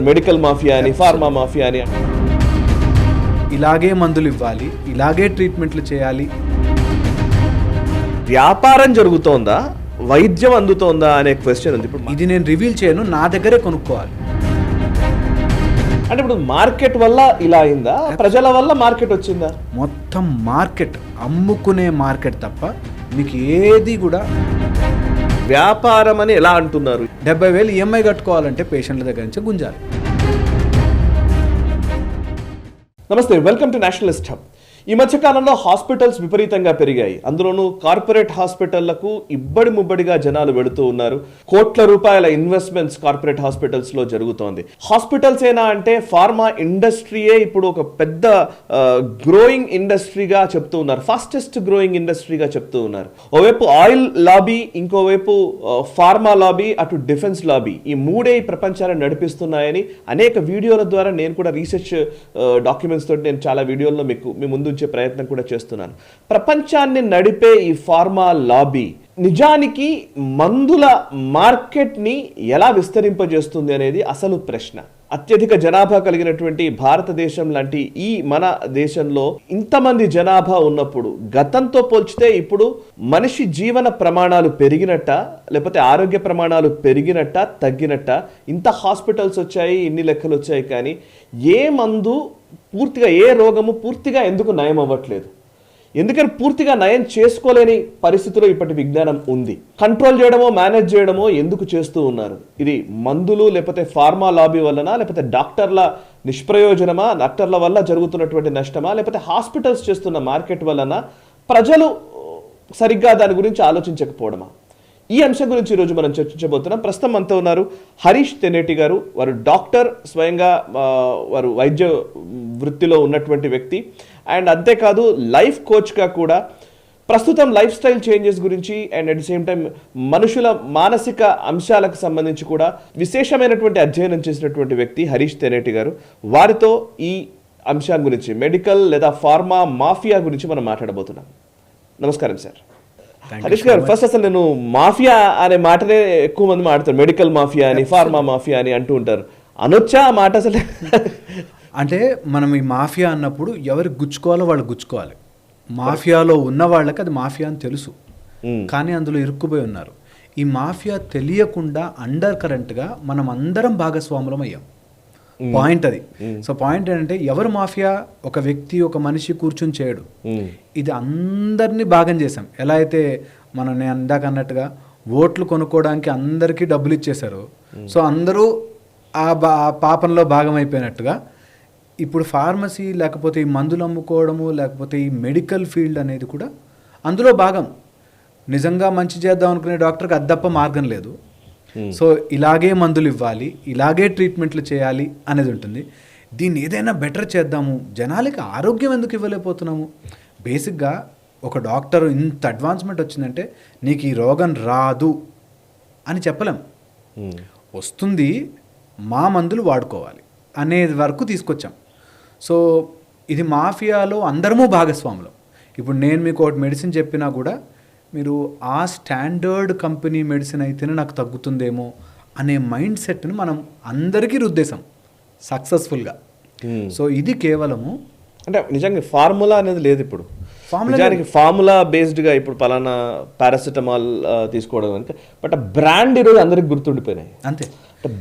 Medical mafia అని, pharma mafia అని. ఇలాగే మందులు ఇవ్వాలి, ఇలాగే ట్రీట్మెంట్లు చేయాలి. వ్యాపారం జరుగుతోందా, వైద్యం అందుతోందా అనే క్వశ్చన్ ఉంది. ఇప్పుడు ఇది నేను రివీల్ చేయను, నా దగ్గరే కొనుక్కోవాలి. అంటే ఇప్పుడు మార్కెట్ వల్ల ఇలా అయిందా, ప్రజల వల్ల మార్కెట్ వచ్చిందా? మొత్తం మార్కెట్, అమ్ముకునే మార్కెట్ తప్ప మీకు ఏది కూడా. వ్యాపారం అని ఎలా అంటున్నారు? 70,000 ఈఎంఐ కట్టుకోవాలంటే పేషెంట్ల దగ్గర నుంచి గుంజాలి. నమస్తే, వెల్కమ్ టు నేషనలిస్ట్ హబ్. ఈ మధ్యకాలంలో హాస్పిటల్స్ విపరీతంగా పెరిగాయి. అందులోనూ కార్పొరేట్ హాస్పిటళ్లకు ఇబ్బడి ముబ్బడిగా జనాలు వెళుతూ ఉన్నారు. కోట్ల రూపాయల ఇన్వెస్ట్మెంట్స్ కార్పొరేట్ హాస్పిటల్స్ లో జరుగుతోంది. హాస్పిటల్స్ ఏనా అంటే ఫార్మా ఇండస్ట్రీయే ఇప్పుడు ఒక పెద్ద గ్రోయింగ్ ఇండస్ట్రీగా చెప్తూ ఉన్నారు, ఫాస్టెస్ట్ గ్రోయింగ్ ఇండస్ట్రీగా చెప్తూ ఉన్నారు. ఓవైపు ఆయిల్ లాబీ, ఇంకోవైపు ఫార్మా లాబీ, అటు డిఫెన్స్ లాబీ, ఈ మూడే ఈ ప్రపంచాన్ని నడిపిస్తున్నాయని అనేక వీడియోల ద్వారా నేను కూడా రీసెర్చ్ డాక్యుమెంట్స్ తోటి నేను చాలా వీడియోల్లో మీ ముందు ఉంచే ప్రయత్నం కూడా చేస్తున్నాను. ప్రపంచాన్ని నడిపే ఈ ఫార్మా లాబీ నిజానికి మందుల మార్కెట్ని ఎలా విస్తరింపజేస్తుంది అనేది అసలు ప్రశ్న. అత్యధిక జనాభా కలిగినటువంటి భారతదేశం లాంటి ఈ మన దేశంలో ఇంతమంది జనాభా ఉన్నప్పుడు గతంతో పోల్చితే ఇప్పుడు మనిషి జీవన ప్రమాణాలు పెరిగినట్ట, లేకపోతే ఆరోగ్య ప్రమాణాలు పెరిగినట్ట, తగ్గినట్ట? ఇంత హాస్పిటల్స్ వచ్చాయి, ఇన్ని లెక్కలు వచ్చాయి, కానీ ఏ మందు పూర్తిగా, ఏ రోగము పూర్తిగా ఎందుకు నయం అవ్వట్లేదు? ఎందుకని పూర్తిగా నయం చేసుకోలేని పరిస్థితిలో ఇప్పటి విజ్ఞానం ఉంది. కంట్రోల్ చేయడమో మేనేజ్ చేయడమో ఎందుకు చేస్తూ ఉన్నారు? ఇది మందులు లేకపోతే ఫార్మా లాబీ వలన, లేకపోతే డాక్టర్ల నిష్ప్రయోజనమా, డాక్టర్ల వల్ల జరుగుతున్నటువంటి నష్టమా, లేకపోతే హాస్పిటల్స్ చేస్తున్న మార్కెట్ వలన, ప్రజలు సరిగ్గా దాని గురించి ఆలోచించకపోవడమా? ఈ అంశం గురించి ఈరోజు మనం చర్చించబోతున్నాం. ప్రస్తుతం మనతో ఉన్నారు హరీష్ తెనేటి గారు. వారు డాక్టర్, స్వయంగా వారు వైద్య వృత్తిలో ఉన్నటువంటి వ్యక్తి, అండ్ అంతేకాదు లైఫ్ కోచ్గా కూడా. ప్రస్తుతం లైఫ్ స్టైల్ చేంజెస్ గురించి and at the same time మనుషుల మానసిక అంశాలకు సంబంధించి కూడా విశేషమైనటువంటి అధ్యయనం చేసినటువంటి వ్యక్తి హరీష్ తెనేటి గారు. వారితో ఈ అంశం గురించి, మెడికల్ లేదా ఫార్మా మాఫియా గురించి మనం మాట్లాడబోతున్నాం. నమస్కారం సార్. హరీష్ గారు, ఫస్ట్ అసలు నేను మాఫియా అనే మాటనే ఎక్కువ మంది మాట్లాడతారు. మెడికల్ మాఫియా అని, ఫార్మా మాఫియా అని అంటూ ఉంటారు. అనొచ్చా ఆ మాట అసలు? అంటే మనం ఈ మాఫియా అన్నప్పుడు ఎవరికి గుచ్చుకోవాలో వాళ్ళు గుచ్చుకోవాలి. మాఫియాలో ఉన్న వాళ్ళకి అది మాఫియా అని తెలుసు, కానీ అందులో ఇరుక్కుపోయి ఉన్నారు. ఈ మాఫియా తెలియకుండా అండర్ కరెంట్గా మనం అందరం భాగస్వాములం అయ్యాం. పాయింట్ అది. సో పాయింట్ ఏంటంటే, ఎవరు మాఫియా? ఒక వ్యక్తి, ఒక మనిషి కూర్చుని చేయడు. ఇది అందరినీ భాగం చేశాం. ఎలా అయితే నేను ఇందాక అన్నట్టుగా ఓట్లు కొనుక్కోవడానికి అందరికీ డబ్బులు ఇచ్చేశారు, సో అందరూ ఆ పాపంలో భాగం అయిపోయినట్టుగా ఇప్పుడు ఫార్మసీ, లేకపోతే ఈ మందులు అమ్ముకోవడము, లేకపోతే ఈ మెడికల్ ఫీల్డ్ అనేది కూడా అందులో భాగం. నిజంగా మంచి చేద్దాం అనుకునే డాక్టర్కి అద్దప్ప మార్గం లేదు. సో ఇలాగే మందులు ఇవ్వాలి, ఇలాగే ట్రీట్మెంట్లు చేయాలి అనేది ఉంటుంది. దీన్ని ఏదైనా బెటర్ చేద్దాము, జనాలకి ఆరోగ్యం ఎందుకు ఇవ్వలేకపోతున్నాము? బేసిక్గా ఒక డాక్టర్ ఇంత అడ్వాన్స్మెంట్ వచ్చిందంటే నీకు ఈ రోగం రాదు అని చెప్పలేం. వస్తుంది, మా మందులు వాడుకోవాలి అనేది వరకు తీసుకొచ్చాం. సో ఇది మాఫియాలో అందరము భాగస్వాములు. ఇప్పుడు నేను మీకు ఒకటి మెడిసిన్ చెప్పినా కూడా మీరు ఆ స్టాండర్డ్ కంపెనీ మెడిసిన్ అయితేనే నాకు తగ్గుతుందేమో అనే మైండ్ సెట్ని మనం అందరికీ రుద్దేశాం సక్సెస్ఫుల్గా. సో ఇది కేవలము అంటే నిజంగా ఫార్ములా అనేది లేదు ఇప్పుడు. నిజానికి ఫార్ములా బేస్డ్గా ఇప్పుడు పలానా పారాసిటమాల్ తీసుకోవడం అంటే, బట్ బ్రాండ్ ఈరోజు అందరికి గుర్తుండిపోయినాయి. అంతే,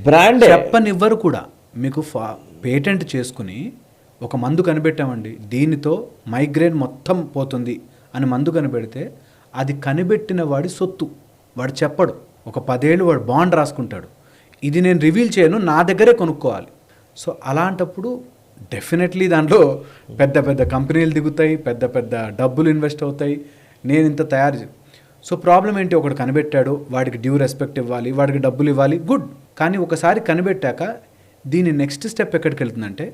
బ్రాండ్ చెప్పనివ్వరు కూడా. మీకు పేటెంట్ చేసుకుని ఒక మందు కనిపెట్టామండి, దీనితో మైగ్రేన్ మొత్తం పోతుంది అని మందు కనిపెడితే అది కనిపెట్టిన వాడి సొత్తు, వాడు చెప్పడు. ఒక 10 ఏళ్ళు వాడు బాండ్ రాసుకుంటాడు, ఇది నేను రివీల్ చేయను, నా దగ్గరే కొనుక్కోవాలి. సో అలాంటప్పుడు డెఫినెట్లీ దాంట్లో పెద్ద పెద్ద కంపెనీలు దిగుతాయి, పెద్ద పెద్ద డబ్బులు ఇన్వెస్ట్ అవుతాయి. నేను ఇంత తయారు. సో ప్రాబ్లం ఏంటి? ఒకడు కనిపెట్టాడు, వాడికి డ్యూ రెస్పెక్ట్ ఇవ్వాలి, వాడికి డబ్బులు ఇవ్వాలి, గుడ్. కానీ ఒకసారి కనిపెట్టాక దీని నెక్స్ట్ స్టెప్ ఎక్కడికి వెళ్తుందంటే,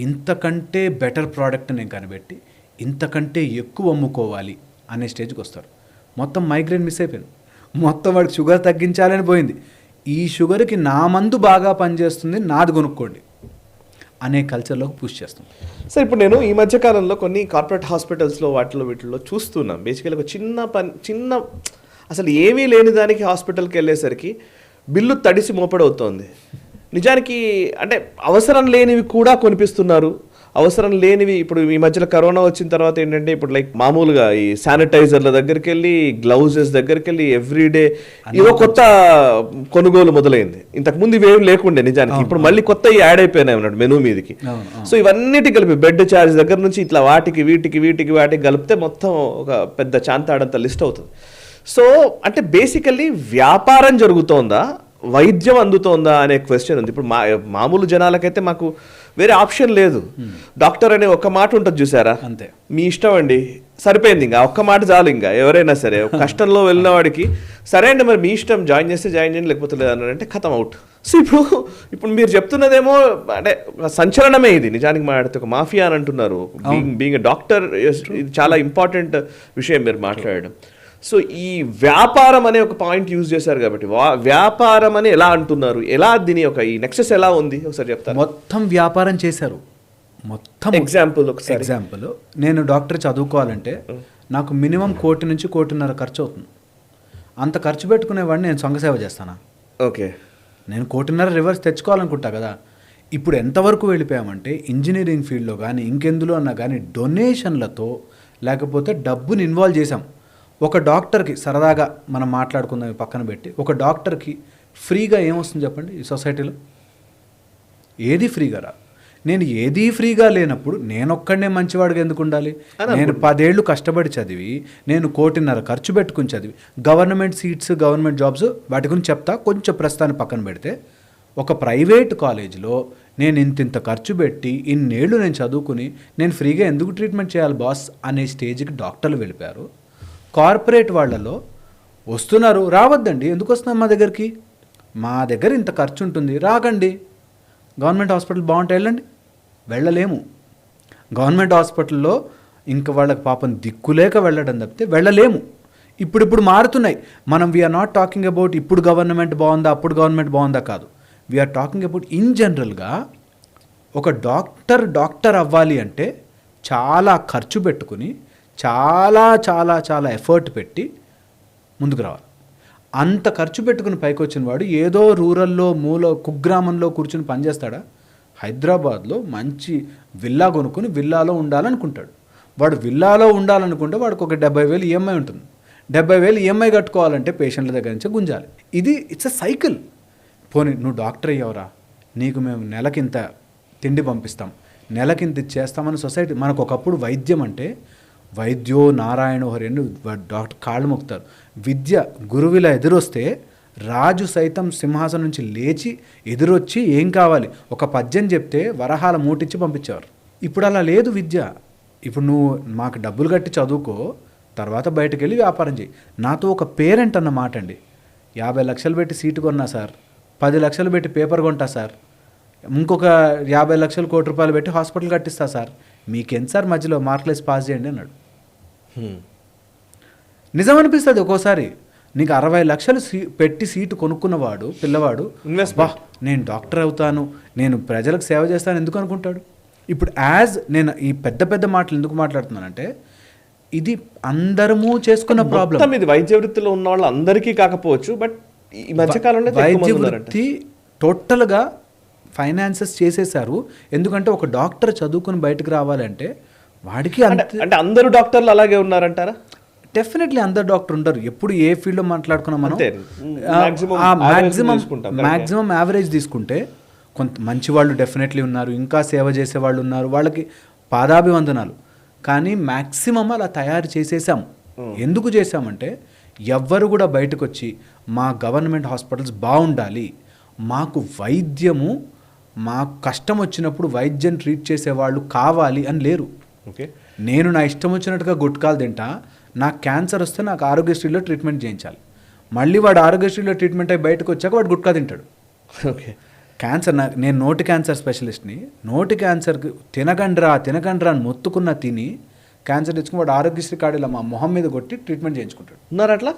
ఇంతకంటే బెటర్ ప్రోడక్ట్ నేను కనిపెట్టి ఇంతకంటే ఎక్కువ అమ్ముకోవాలి అనే స్టేజ్కి వస్తారు. మొత్తం మైగ్రేన్ మిస్ అయిపోయింది, మొత్తం వాడికి షుగర్ తగ్గించాలని పోయింది. ఈ షుగర్కి నా మందు బాగా పనిచేస్తుంది, నాది కొనుక్కోండి అనే కల్చర్లోకి పుష్ చేస్తాం. సో ఇప్పుడు నేను ఈ మధ్యకాలంలో కొన్ని కార్పొరేట్ హాస్పిటల్స్లో వీటిలో చూస్తున్నాం. బేసికల్గా ఒక చిన్న అసలు ఏమీ లేని దానికి హాస్పిటల్కి వెళ్ళేసరికి బిల్లు తడిసి మోపడవుతోంది. నిజానికి అంటే అవసరం లేనివి కూడా కొనిపిస్తున్నారు. అవసరం లేనివి ఇప్పుడు ఈ మధ్యలో కరోనా వచ్చిన తర్వాత ఏంటంటే ఇప్పుడు లైక్ మామూలుగా ఈ శానిటైజర్ల దగ్గరికి వెళ్ళి, గ్లౌజెస్ దగ్గరికి వెళ్ళి ఎవ్రీడే ఏదో కొత్త కొనుగోలు మొదలైంది. ఇంతకు ముందు ఇవేం లేకుండే నిజానికి. ఇప్పుడు మళ్ళీ కొత్త యాడ్ అయిపోయినాయి అన్నాడు మెనూ మీదకి. సో ఇవన్నిటి కలిపి బెడ్ ఛార్జ్ దగ్గర నుంచి ఇట్లా వాటికి కలిపితే మొత్తం ఒక పెద్ద చాంతాడంత లిస్ట్ అవుతుంది. సో అంటే బేసికల్లీ వ్యాపారం జరుగుతోందా, వైద్యం అందుతోందా అనే క్వశ్చన్ ఉంది. ఇప్పుడు మామూలు జనాలకైతే మాకు వేరే ఆప్షన్ లేదు. డాక్టర్ అనే ఒక్క మాట ఉంటుంది చూసారా, అంతే, మీ ఇష్టం అండి, సరిపోయింది, ఇంకా ఒక్క మాట చాలు. ఇంకా ఎవరైనా సరే కష్టంలో వెళ్ళిన వాడికి సరే అండి మరి మీ ఇష్టం, జాయిన్ చేస్తే జాయిన్ చేయండి, లేకపోతే లేదన్నారంటే ఖతం అవుట్. సో ఇప్పుడు మీరు చెప్తున్నదేమో అంటే సంచలనమే ఇది. నిజానికి మాట్లాడితే ఒక మాఫియా అని అంటున్నారు. బీయింగ్ డాక్టర్ ఇది చాలా ఇంపార్టెంట్ విషయం మీరు మాట్లాడడం. సో ఈ వ్యాపారం అనే ఒక పాయింట్ యూజ్ చేశారు కాబట్టి వ్యాపారం అని ఎలా అంటున్నారు, ఎలా దీని ఒక ఈ నెక్సెస్ ఎలా ఉంది ఒకసారి చెప్తారు. మొత్తం వ్యాపారం చేశారు. మొత్తం ఎగ్జాంపుల్ నేను డాక్టర్ చదువుకోవాలంటే నాకు మినిమం 1 కోటి నుంచి 1.5 కోటి ఖర్చు అవుతుంది. అంత ఖర్చు పెట్టుకునేవాడిని నేను సంఘసేవ చేస్తానా? ఓకే, నేను 1.5 కోటి రివర్స్ తెచ్చుకోవాలనుకుంటా కదా. ఇప్పుడు ఎంతవరకు వెళ్ళిపోయామంటే ఇంజనీరింగ్ ఫీల్డ్లో కానీ ఇంకెందులో అన్నా కానీ డొనేషన్లతో లేకపోతే డబ్బుని ఇన్వాల్వ్ చేసాం. ఒక డాక్టర్కి సరదాగా మనం మాట్లాడుకుందాం పక్కన పెట్టి, ఒక డాక్టర్కి ఫ్రీగా ఏమొస్తుంది చెప్పండి ఈ సొసైటీలో? ఏది ఫ్రీగా రా. నేను ఏదీ ఫ్రీగా లేనప్పుడు నేనొక్కడనే మంచివాడిగా ఎందుకు ఉండాలి? నేను 10 ఏళ్ళు కష్టపడి చదివి, నేను 1.5 కోటి ఖర్చు పెట్టుకుని చదివి, గవర్నమెంట్ సీట్స్, గవర్నమెంట్ జాబ్స్ వాటి గురించి చెప్తా, కొంచెం ప్రస్తుతాన్ని పక్కన పెడితే ఒక ప్రైవేట్ కాలేజీలో నేను ఇంత ఖర్చు పెట్టి ఇన్నేళ్ళు నేను చదువుకుని నేను ఫ్రీగా ఎందుకు ట్రీట్మెంట్ చేయాలి బాస్ అనే స్టేజ్కి డాక్టర్లు వెళ్ళిపోయారు. కార్పొరేట్ వాళ్ళలో వస్తున్నారు, రావద్దండి, ఎందుకు వస్తున్నారు మా దగ్గరికి? మా దగ్గర ఇంత ఖర్చు ఉంటుంది, రాకండి. గవర్నమెంట్ హాస్పిటల్ బాగుంటాయి, వెళ్ళండి. వెళ్ళలేము. గవర్నమెంట్ హాస్పిటల్లో ఇంకా వాళ్ళకి పాపం దిక్కులేక వెళ్ళడం తప్పితే వెళ్ళలేము. ఇప్పుడు మారుతున్నాయి. మనం వీఆర్ నాట్ టాకింగ్ అబౌట్ ఇప్పుడు గవర్నమెంట్ బాగుందా, అప్పుడు గవర్నమెంట్ బాగుందా కాదు. వీఆర్ టాకింగ్ అబౌట్ ఇన్ జనరల్గా ఒక డాక్టర్ అవ్వాలి అంటే చాలా ఖర్చు పెట్టుకుని చాలా చాలా చాలా ఎఫర్ట్ పెట్టి ముందుకు రావాలి. అంత ఖర్చు పెట్టుకుని పైకి వచ్చిన వాడు ఏదో రూరల్లో కుగ్రామంలో కూర్చుని పనిచేస్తాడా? హైదరాబాద్లో మంచి విల్లా కొనుక్కొని విల్లాలో ఉండాలనుకుంటాడు. వాడు విల్లాలో ఉండాలనుకుంటే వాడికి ఒక 70,000 ఈఎంఐ ఉంటుంది. 70,000 ఈఎంఐ కట్టుకోవాలంటే పేషెంట్ల దగ్గర నుంచి గుంజాలి. It's a cycle. పోనీ నువ్వు డాక్టర్ అయ్యావురా, నీకు మేము నెలకింత తిండి పంపిస్తాం, నెలకింత చేస్తామని సొసైటీ. మనకు ఒకప్పుడు వైద్యం అంటే వైద్యో నారాయణ హరి డాక్టర్ కాళ్ళు మొక్కుతారు. విద్య గురువులా ఎదురొస్తే రాజు సైతం సింహాసనం నుంచి లేచి ఎదురొచ్చి ఏం కావాలి ఒక పద్యం చెప్తే వరహాల మూటిచ్చి పంపించేవారు. ఇప్పుడు అలా లేదు విద్య. ఇప్పుడు నువ్వు మాకు డబ్బులు కట్టి చదువుకో, తర్వాత బయటకు వెళ్ళి వ్యాపారం చేయి. నాతో ఒక పేరెంట్ అన్న మాట అండి, 50 లక్షలు పెట్టి సీటు కొన్నా సార్, 10 లక్షలు పెట్టి పేపర్ కొంటా సార్, ఇంకొక 50 లక్షలు, 1 కోటి రూపాయలు పెట్టి హాస్పిటల్ కట్టిస్తా సార్, మీకెంత సార్ మధ్యలో మార్కులేసి పాస్ చేయండి అన్నాడు. నిజం అనిపిస్తుంది ఒక్కోసారి. నీకు 60 లక్షలు పెట్టి సీటు కొనుక్కున్నవాడు పిల్లవాడు బా నేను డాక్టర్ అవుతాను, నేను ప్రజలకు సేవ చేస్తాను ఎందుకు అనుకుంటాడు? ఇప్పుడు నేను ఈ పెద్ద మాటలు ఎందుకు మాట్లాడుతున్నానంటే ఇది అందరము చేసుకున్న ప్రాబ్లం. ఇది వైద్య వృత్తిలో ఉన్న వాళ్ళు అందరికీ కాకపోవచ్చు, బట్ ఈ మధ్యకాలంలో వైద్య వృత్తి టోటల్గా ఫైనాన్సెస్ చేసేసారు. ఎందుకంటే ఒక డాక్టర్ చదువుకుని బయటకు రావాలంటే వాడికి అంటే అందరూ డాక్టర్లు అలాగే ఉన్నారంటారా? డెఫినెట్లీ అందరు డాక్టర్ ఉండరు. ఎప్పుడు ఏ ఫీల్డ్లో మాట్లాడుకున్నాం మనం, మ్యాక్సిమం యావరేజ్ తీసుకుంటే కొంత మంచి వాళ్ళు డెఫినెట్లీ ఉన్నారు, ఇంకా సేవ చేసేవాళ్ళు ఉన్నారు, వాళ్ళకి పాదాభివందనాలు. కానీ మ్యాక్సిమం అలా తయారు చేసేసాం. ఎందుకు చేసామంటే ఎవ్వరు కూడా బయటకు వచ్చి మా గవర్నమెంట్ హాస్పిటల్స్ బాగుండాలి, మాకు వైద్యము, మాకు కష్టం వచ్చినప్పుడు వైద్యం ట్రీట్ చేసేవాళ్ళు కావాలి అని లేరు. ఓకే, నేను నా ఇష్టం వచ్చినట్టుగా గుట్కాలు తింటా, నాకు క్యాన్సర్ వస్తే నాకు ఆరోగ్యశ్రీలో ట్రీట్మెంట్ చేయించాలి. మళ్ళీ వాడు ఆరోగ్యశ్రీలో ట్రీట్మెంట్ అయి బయటకు వచ్చాక వాడు గుట్కా తింటాడు. ఓకే, క్యాన్సర్ నేను నోటి క్యాన్సర్ స్పెషలిస్ట్ని. నోటి క్యాన్సర్కి తినకండ్రా అని మొత్తుకున్న తిని క్యాన్సర్ తెచ్చుకుని వాడు ఆరోగ్యశ్రీ కార్డు ఇలా మా మొహం మీద కొట్టి ట్రీట్మెంట్ చేయించుకుంటాడు. ఉన్నారు అట్లా?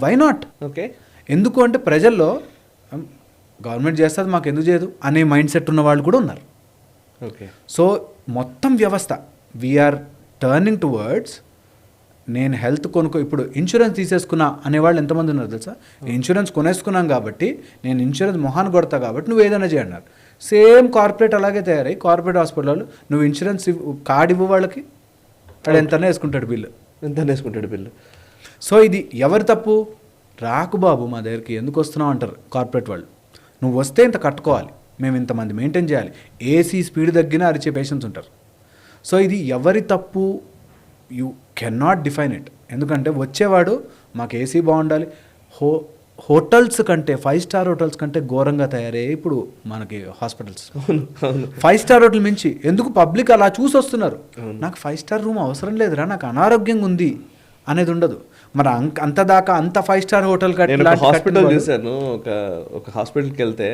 Why not? ఓకే, ఎందుకు అంటే ప్రజల్లో గవర్నమెంట్ చేస్తుంది మాకు ఎందుకు చేయదు అనే మైండ్ సెట్ ఉన్న వాళ్ళు కూడా ఉన్నారు. ఓకే, సో మొత్తం వ్యవస్థ వీఆర్ టర్నింగ్ టువర్డ్స్ నేను హెల్త్ ఇప్పుడు ఇన్సూరెన్స్ తీసేసుకున్నా అనేవాళ్ళు ఎంతమంది ఉన్నారు తెలుసా? ఇన్సూరెన్స్ కొనేసుకున్నాం కాబట్టి నేను ఇన్సూరెన్స్ మొహాన్ని కొడతా కాబట్టి నువ్వు ఏదైనా చేయన్నారు. సేమ్ కార్పొరేట్ అలాగే తయారై కార్పొరేట్ హాస్పిటల్ నువ్వు ఇన్సూరెన్స్ కార్డు ఇవ్వు వాళ్ళకి, వాడు ఎంతనే వేసుకుంటాడు బిల్లు. సో ఇది ఎవరి తప్పు? రాకు బాబు మా దగ్గరికి ఎందుకు వస్తున్నావు అంటారు కార్పొరేట్ వాళ్ళు. నువ్వు వస్తే ఇంత కట్టుకోవాలి, మేము ఇంతమంది మెయింటైన్ చేయాలి, ఏసీ స్పీడ్ తగ్గినా అరిచే పేషెంట్స్ ఉంటారు. సో ఇది ఎవరి తప్పు? You can not define it. ఎందుకంటే వచ్చేవాడు మాకు ఏసీ బాగుండాలి. హోటల్స్ కంటే 5 స్టార్ హోటల్స్ కంటే ఘోరంగా తయారయ్యాయి ఇప్పుడు మనకి హాస్పిటల్స్. 5 స్టార్ హోటల్ మించి ఎందుకు పబ్లిక్ అలా చూసి వస్తున్నారు. నాకు 5 స్టార్ రూమ్ అవసరం లేదురా, నాకు అనారోగ్యంగా ఉంది అనేది ఉండదు. మరి అంత దాకా అంత 5 స్టార్ హోటల్ హాస్పిటల్ చూశాను. ఒక హాస్పిటల్కి వెళ్తే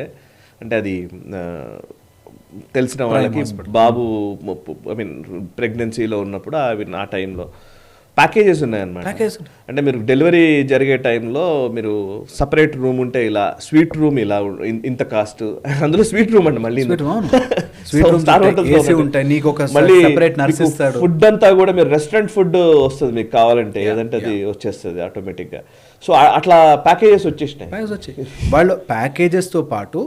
అంటే అది తెలిసిన వాళ్ళకి బాబు ఐ మీన్ ప్రెగ్నెన్సీలో ఉన్నప్పుడు అవి ఆ టైంలో ప్యాకేజెస్ ఉన్నాయన్నమాట. అంటే మీరు డెలివరీ జరిగే టైంలో మీరు సపరేట్ రూమ్ ఉంటే ఇలా, స్వీట్ రూమ్ ఇలా ఇంత కాస్ట్, అందులో స్వీట్ రూమ్ అండి మళ్ళీ ఫుడ్ అంతా కూడా మీరు రెస్టారెంట్ ఫుడ్ వస్తుంది మీకు కావాలంటే, ఏదంటే అది వచ్చేస్తుంది ఆటోమేటిక్గా. సో అట్లా ప్యాకేజెస్ వచ్చేసినాయి. వాళ్ళు ప్యాకేజెస్తో పాటు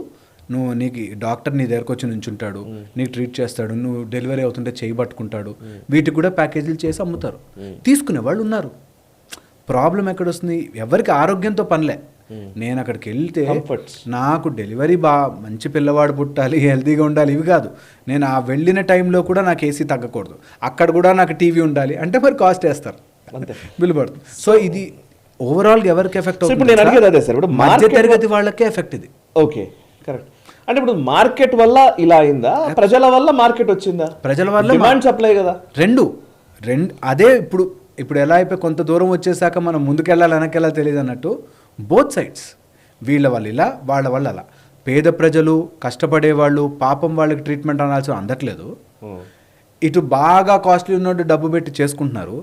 నీకు డాక్టర్ నీ దగ్గరకు వచ్చి నుంచుంటాడు, నీకు ట్రీట్ చేస్తాడు, నువ్వు డెలివరీ అవుతుంటే చేయి పట్టుకుంటాడు, వీటికి కూడా ప్యాకేజీలు చేసి అమ్ముతారు. తీసుకునే వాళ్ళు ఉన్నారు. ప్రాబ్లం ఎక్కడొస్తుంది? ఎవరికి ఆరోగ్యంతో పనిలే. నేను అక్కడికి వెళ్తే నాకు డెలివరీ మంచి పిల్లవాడు పుట్టాలి, హెల్తీగా ఉండాలి, ఇవి కాదు. నేను ఆ వెళ్ళిన టైంలో కూడా నాకు ఏసీ తగ్గకూడదు, అక్కడ కూడా నాకు టీవీ ఉండాలి అంటే మరి కాస్ట్ వేస్తారు, బిల్లు పడుతుంది. సో ఇది ఓవరాల్గా ఎవరికి ఎఫెక్ట్ అవుతుంది? మధ్య తరగతి వాళ్ళకే ఎఫెక్ట్ ఇది. Okay, correct. అంటే ఇప్పుడు మార్కెట్ వల్ల ఇలా అయిందా, ప్రజల వల్ల మార్కెట్ వచ్చిందా? ప్రజల వల్ల డిమాండ్ సప్లై కదా, రెండు. అదే ఇప్పుడు ఎలా అయిపోయి కొంత దూరం వచ్చేసాక మనం ముందుకెళ్ళాలి వెనకెళ్ళాలి తెలియదు అన్నట్టు బోత్ సైడ్స్. వీళ్ళ వల్ల ఇలా, వాళ్ళ వల్ల అలా. పేద ప్రజలు, కష్టపడేవాళ్ళు, పాపం వాళ్ళకి ట్రీట్మెంట్ అనాల్సి అందట్లేదు. ఇటు బాగా కాస్ట్లీ ఉన్నట్టు డబ్బు పెట్టి చేసుకుంటున్నారు.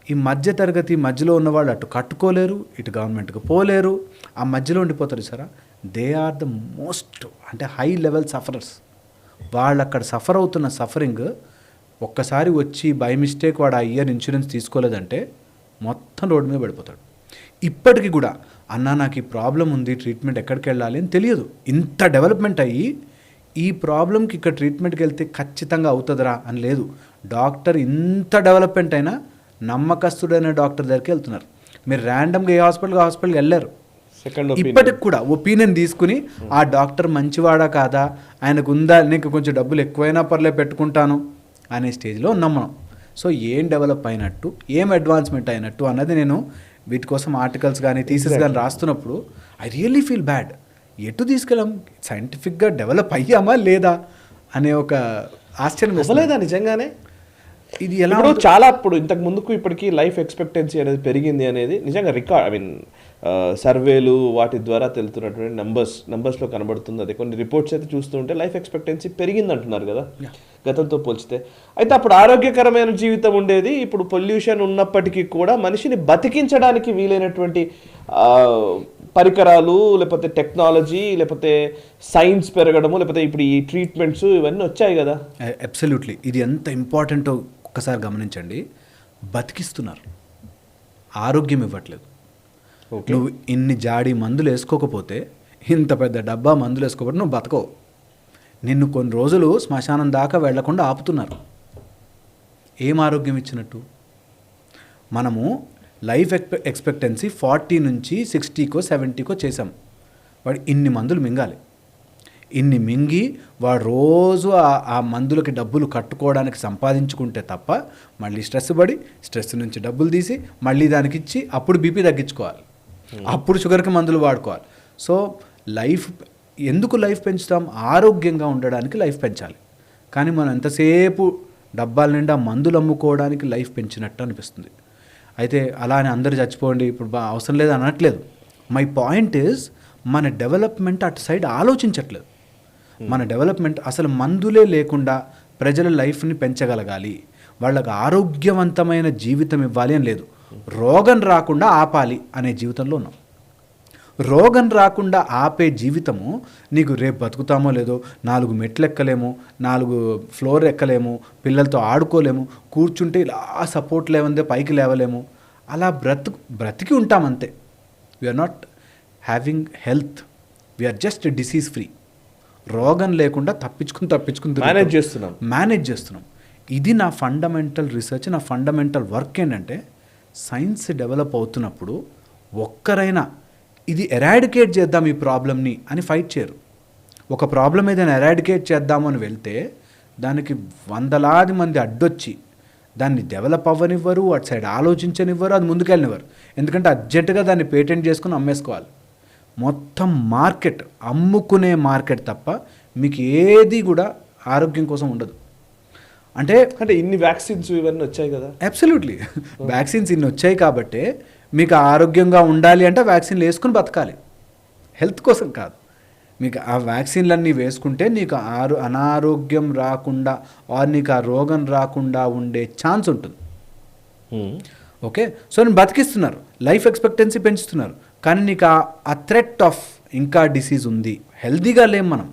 ఈ మధ్య తరగతి మధ్యలో ఉన్నవాళ్ళు అటు కట్టుకోలేరు, ఇటు గవర్నమెంట్కి పోలేరు, ఆ మధ్యలో ఉండిపోతారు సారా. దే ఆర్ ద మోస్ట్ అంటే హై లెవెల్ సఫరర్స్. వాళ్ళు అక్కడ సఫర్ అవుతున్న సఫరింగ్ ఒక్కసారి వచ్చి బై మిస్టేక్ వాడు ఆ ఇయర్ ఇన్సూరెన్స్ తీసుకోలేదంటే మొత్తం రోడ్డు మీద పడిపోతాడు. ఇప్పటికీ కూడా అన్నా నాకు ఈ ప్రాబ్లం ఉంది, ట్రీట్మెంట్ ఎక్కడికి వెళ్ళాలి అని తెలియదు. ఇంత డెవలప్మెంట్ అయ్యి ఈ ప్రాబ్లంకి ఇక్కడ ట్రీట్మెంట్కి వెళ్తే ఖచ్చితంగా అవుతుందిరా అని లేదు. డాక్టర్ ఇంత డెవలప్మెంట్ అయినా నమ్మకస్తుడైన డాక్టర్ దగ్గరికి వెళ్తున్నారు. మీరు ర్యాండమ్గా ఏ హాస్పిటల్కి వెళ్ళారు. ఇప్పటికి కూడా ఒపీనియన్ తీసుకుని ఆ డాక్టర్ మంచివాడా కాదా, ఆయనకు ఉందా, నీకు కొంచెం డబ్బులు ఎక్కువైనా పర్లే పెట్టుకుంటాను అనే స్టేజ్లో ఉన్నాం మనం. సో ఏం డెవలప్ అయినట్టు, ఏం అడ్వాన్స్మెంట్ అయినట్టు అన్నది నేను వీటి కోసం ఆర్టికల్స్ కానీ థీసిస్ కానీ రాస్తున్నప్పుడు ఐ రియల్లీ ఫీల్ బ్యాడ్. ఎటు తీసుకెళ్ళాం, సైంటిఫిక్గా డెవలప్ అయ్యామా లేదా అనే ఒక ఆశ్చర్యం వేయలేదా నిజంగానే? ఇది ఎలా చాలా ఇప్పుడు ఇంతకు ముందుకు ఇప్పటికీ లైఫ్ ఎక్స్పెక్టెన్సీ అనేది పెరిగింది అనేది నిజంగా రికార్డ్, ఐ మీన్ సర్వేలు వాటి ద్వారా తెలుతున్నటువంటి నంబర్స్లో కనబడుతుంది. అదే కొన్ని రిపోర్ట్స్ అయితే చూస్తుంటే లైఫ్ ఎక్స్పెక్టెన్సీ పెరిగింది అంటున్నారు కదా గతంతో పోల్చితే. అయితే అప్పుడు ఆరోగ్యకరమైన జీవితం ఉండేది. ఇప్పుడు పొల్యూషన్ ఉన్నప్పటికీ కూడా మనిషిని బతికించడానికి వీలైనటువంటి పరికరాలు, లేకపోతే టెక్నాలజీ, లేకపోతే సైన్స్ పెరగడము, లేకపోతే ఇప్పుడు ఈ ట్రీట్మెంట్స్ ఇవన్నీ వచ్చాయి కదా. అబ్సల్యూట్లీ. ఇది ఎంత ఇంపార్టెంటో ఒక్కసారి గమనించండి. బతికిస్తున్నారు, ఆరోగ్యం ఇవ్వట్లేదు. నువ్వు ఇన్ని జాడి మందులు వేసుకోకపోతే, ఇంత పెద్ద డబ్బా మందులు వేసుకోకపోతే నువ్వు బతకవు. నిన్ను కొన్ని రోజులు శ్మశానం దాకా వెళ్లకుండా ఆపుతున్నారు. ఏం ఆరోగ్యం ఇచ్చినట్టు? మనము లైఫ్ ఎక్స్పెక్టెన్సీ 40 నుంచి 60కో 70కో చేసాం. వాడు ఇన్ని మందులు మింగాలి. ఇన్ని మింగి వాడు రోజు ఆ మందులకి డబ్బులు కట్టుకోవడానికి సంపాదించుకుంటే తప్ప మళ్ళీ స్ట్రెస్ నుంచి డబ్బులు తీసి మళ్ళీ దానికి ఇచ్చి అప్పుడు బీపీ తగ్గించుకోవాలి, అప్పుడు షుగర్కి మందులు వాడుకోవాలి. సో ఎందుకు లైఫ్ పెంచుతాం? ఆరోగ్యంగా ఉండడానికి లైఫ్ పెంచాలి. కానీ మనం ఎంతసేపు డబ్బాల నిండా మందులు అమ్ముకోవడానికి లైఫ్ పెంచినట్టు అనిపిస్తుంది. అయితే అలా అని అందరు చచ్చిపోండి ఇప్పుడు అవసరం లేదు అనట్లేదు. మై పాయింట్ ఈజ్ మన డెవలప్మెంట్ అటు సైడ్ ఆలోచించట్లేదు. మన డెవలప్మెంట్ అసలు మందులే లేకుండా ప్రజల లైఫ్ని పెంచగలగాలి, వాళ్ళకి ఆరోగ్యవంతమైన జీవితం ఇవ్వాలి అని లేదు. రోగం రాకుండా ఆపాలి అనే జీవితంలో ఉన్నాం. రోగం రాకుండా ఆపే జీవితము నీకు రేపు బతుకుతామో లేదో, 4 మెట్లు ఎక్కలేము, 4 ఫ్లోర్ ఎక్కలేము, పిల్లలతో ఆడుకోలేము, కూర్చుంటే ఇలా సపోర్ట్ లేవందే పైకి లేవలేము అలా బ్రతికి ఉంటాం అంతే. We are not having health, we are just disease free. రోగం లేకుండా తప్పించుకుని మేనేజ్ చేస్తున్నాం. ఇది నా ఫండమెంటల్ రీసెర్చ్, నా ఫండమెంటల్ వర్క్ ఏంటంటే సైన్స్ డెవలప్ అవుతున్నప్పుడు ఒక్కరైనా ఇది ఎరాడికేట్ చేద్దాం ఈ ప్రాబ్లమ్ని అని ఫైట్ చేయరు. ఒక ప్రాబ్లం ఏదైనా ఎరాడికేట్ చేద్దామని వెళ్తే దానికి వందలాది మంది అడ్డొచ్చి దాన్ని డెవలప్ అవ్వనివ్వరు, అటు సైడ్ ఆలోచించనివ్వరు, అది ముందుకెళ్ళనివ్వరు. ఎందుకంటే అర్జెంటుగా దాన్ని పేటెంట్ చేసుకుని అమ్మేసుకోవాలి. మొత్తం మార్కెట్ అమ్ముకునే మార్కెట్ తప్ప మీకు ఏది కూడా ఆరోగ్యం కోసం ఉండదు. అంటే ఇన్ని వ్యాక్సిన్స్ ఇవన్నీ వచ్చాయి కదా. అబ్సల్యూట్లీ వ్యాక్సిన్స్ ఇన్ని వచ్చాయి కాబట్టే మీకు ఆరోగ్యంగా ఉండాలి అంటే వ్యాక్సిన్లు వేసుకుని బతకాలి, హెల్త్ కోసం కాదు. మీకు ఆ వ్యాక్సిన్లన్నీ వేసుకుంటే నీకు అనారోగ్యం రాకుండా నీకు ఆ రోగం రాకుండా ఉండే ఛాన్స్ ఉంటుంది. ఓకే, సో నేను బతికిస్తున్నారు, లైఫ్ ఎక్స్పెక్టెన్సీ పెంచుతున్నారు, కానీ నీకు ఆ థ్రెట్ ఆఫ్ ఇంకా డిసీజ్ ఉంది. హెల్తీగా లేం మనం,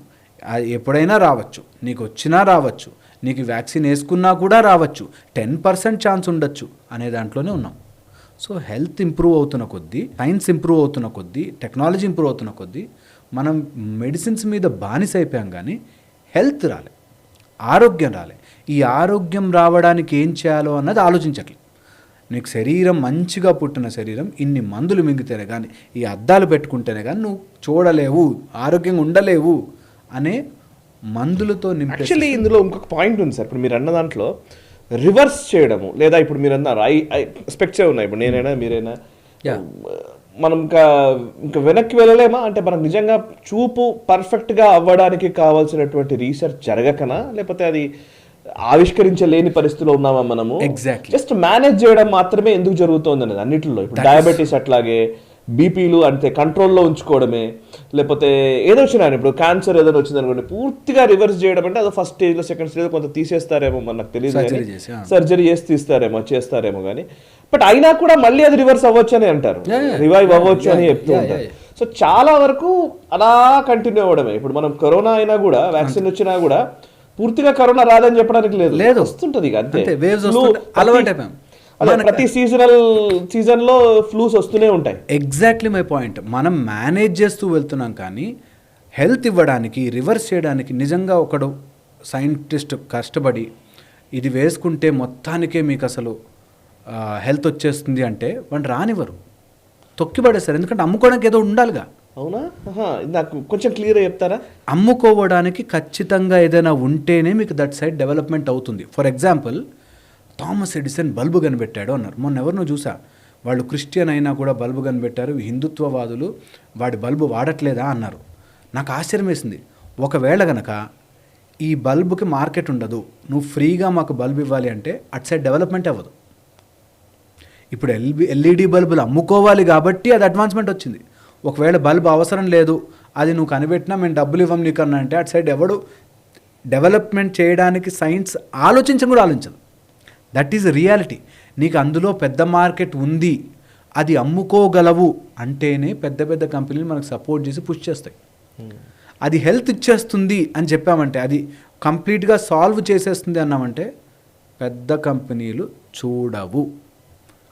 ఎప్పుడైనా రావచ్చు, నీకు వచ్చినా రావచ్చు, నీకు వ్యాక్సిన్ వేసుకున్నా కూడా రావచ్చు, 10% ఛాన్స్ ఉండొచ్చు అనే దాంట్లోనే ఉన్నాం. సో హెల్త్ ఇంప్రూవ్ అవుతున్న కొద్దీ, సైన్స్ ఇంప్రూవ్ అవుతున్న కొద్దీ, టెక్నాలజీ ఇంప్రూవ్ అవుతున్న కొద్దీ మనం మెడిసిన్స్ మీద బానిస అయిపోయాం, కానీ హెల్త్ రాలే, ఆరోగ్యం రాలే. ఈ ఆరోగ్యం రావడానికి ఏం చేయాలో అన్నది ఆలోచించట్లేదు. నీకు శరీరం మంచిగా పుట్టిన శరీరం ఇన్ని మందులు మింగితేనే కానీ, ఈ అద్దాలు పెట్టుకుంటేనే కానీ నువ్వు చూడలేవు, ఆరోగ్యంగా ఉండలేవు అనే మందులతో యాక్చువల్లీ ఇందులో ఇంకొక పాయింట్ ఉంది సార్. ఇప్పుడు మీరు అన్న దాంట్లో రివర్స్ చేయడము, లేదా ఇప్పుడు మీరు అన్నారు స్పెక్ట్సే ఉన్నాయి, ఇప్పుడు నేనైనా మీరైనా మనం ఇంకా వెనక్కి వెళ్ళలేమా? అంటే మనకు నిజంగా చూపు పర్ఫెక్ట్గా అవ్వడానికి కావాల్సినటువంటి రీసెర్చ్ జరగకనా, లేకపోతే అది ఆవిష్కరించలేని పరిస్థితిలో ఉన్నామా మనము? ఎగ్జాక్ట్లీ. జస్ట్ మేనేజ్ చేయడం మాత్రమే ఎందుకు జరుగుతుంది అనేది అన్నిటిలో. ఇప్పుడు డయాబెటీస్ అట్లాగే, బీపీలు అంటే కంట్రోల్లో ఉంచుకోవడమే, లేకపోతే ఏదో వచ్చినా ఇప్పుడు క్యాన్సర్ ఏదైనా వచ్చింది అనుకోండి, పూర్తిగా రివర్స్ చేయడం అంటే అదో ఫస్ట్ స్టేజ్లో, సెకండ్ స్టేజ్లో కొంత తీసేస్తారేమో, మనకు తెలియదు, సర్జరీ చేసి చేస్తారేమో కానీ, బట్ అయినా కూడా మళ్ళీ అది రివర్స్ అవ్వచ్చు అని అంటారు, రివైవ్ అవ్వచ్చు అని చెప్తూ ఉంటారు. సో చాలా వరకు అలా కంటిన్యూ అవ్వడమే. ఇప్పుడు మనం కరోనా అయినా కూడా, వ్యాక్సిన్ వచ్చినా కూడా పూర్తిగా కరోనా రాదని చెప్పడానికి లేదు, వస్తుంటది అంతే. ప్రతి సీజన్లో ఫ్లూస్ వస్తూనే ఉంటాయి. Exactly my point. మనం మేనేజ్ చేస్తూ వెళ్తున్నాం, కానీ హెల్త్ ఇవ్వడానికి, రివర్స్ చేయడానికి నిజంగా ఒకడు సైంటిస్ట్ కష్టపడి ఇది వేసుకుంటే మొత్తానికే మీకు అసలు హెల్త్ వచ్చేస్తుంది అంటే వాళ్ళు రానివ్వరు, తొక్కిపడేస్తారు. ఎందుకంటే అమ్ముకోవడానికి ఏదో ఉండాలిగా. అవునా? నాకు కొంచెం క్లియర్గా చెప్తారా? అమ్ముకోవడానికి ఖచ్చితంగా ఏదైనా ఉంటేనే మీకు దట్ సైడ్ డెవలప్మెంట్ అవుతుంది. For example, Thomas Edison bulb కనిపెట్టాడు అన్నారు. మొన్న ఎవరినో చూసా, వాళ్ళు క్రిస్టియన్ అయినా కూడా బల్బు కనిపెట్టారు, హిందుత్వవాదులు వాడి బల్బు వాడట్లేదా అన్నారు. నాకు ఆశ్చర్యం వేసింది. ఒకవేళ గనక ఈ బల్బుకి మార్కెట్ ఉండదు, నువ్వు ఫ్రీగా మాకు బల్బు ఇవ్వాలి అంటే అటు సైడ్ డెవలప్మెంట్ అవ్వదు. ఇప్పుడు ఎల్ఈడి బల్బులు అమ్ముకోవాలి కాబట్టి అది అడ్వాన్స్మెంట్ వచ్చింది. ఒకవేళ బల్బు అవసరం లేదు, అది నువ్వు కనిపెట్టినా మేము డబ్బులు ఇవ్వం నీకు అన్నా అంటే అటు సైడ్ ఎవడు డెవలప్మెంట్ చేయడానికి సైన్స్ ఆలోచించని కూడా ఆలోచించదు. That is reality. నీకు అందులో పెద్ద మార్కెట్ ఉంది, అది అమ్ముకోగలవు అంటేనే పెద్ద పెద్ద కంపెనీలు మనకు సపోర్ట్ చేసి పుష్ చేస్తాయి. అది హెల్త్ ఇచ్చేస్తుంది అని చెప్పామంటే, అది కంప్లీట్గా సాల్వ్ చేసేస్తుంది అన్నామంటే పెద్ద కంపెనీలు చూడవు,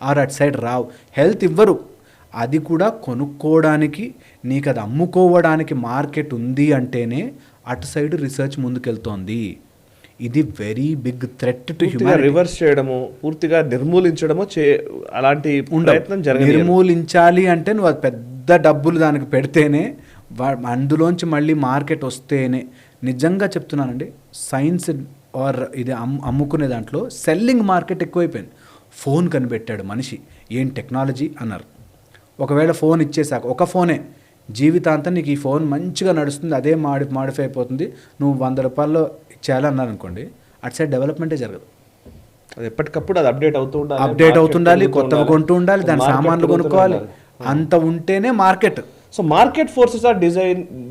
ఆర్ అటు సైడ్ రావు, హెల్త్ ఇవ్వరు. అది కూడా కొనుక్కోవడానికి, నీకు అది అమ్ముకోవడానికి మార్కెట్ ఉంది అంటేనే అటు సైడ్ రీసెర్చ్ ముందుకెళ్తోంది. ఇది very big threat to humanity. Reverse చేయడము, పూర్తిగా నిర్మూలించడము అలాంటి ప్రయత్నం జరగాలి. నిర్మూలించాలి అంటే నువ్వు అది పెద్ద డబ్బులు దానికి పెడితేనే, అందులోంచి మళ్ళీ మార్కెట్ వస్తేనే. నిజంగా చెప్తున్నానండి, సైన్స్ ఆర్ ఇది అమ్ముకునే దాంట్లో సెల్లింగ్ మార్కెట్ ఎక్కువైపోయింది. ఫోన్ కనిపెట్టాడు మనిషి, ఏం టెక్నాలజీ అన్నారు. ఒకవేళ ఫోన్ ఇచ్చేసాక, ఒక ఫోనే జీవితాంతం నీకు ఈ ఫోన్ మంచిగా నడుస్తుంది, అదే మాడిఫై అయిపోతుంది, నువ్వు 100 రూపాయల్లో ఇచ్చేయాలన్నారు అనుకోండి, అటు సైడ్ డెవలప్మెంటే జరగదు. అది ఎప్పటికప్పుడు అది అప్డేట్ అవుతుండాలి, కొత్తగా కొంటూ ఉండాలి, దాని సామాన్లు కొనుక్కోవాలి, అంత ఉంటేనే market. So market forces are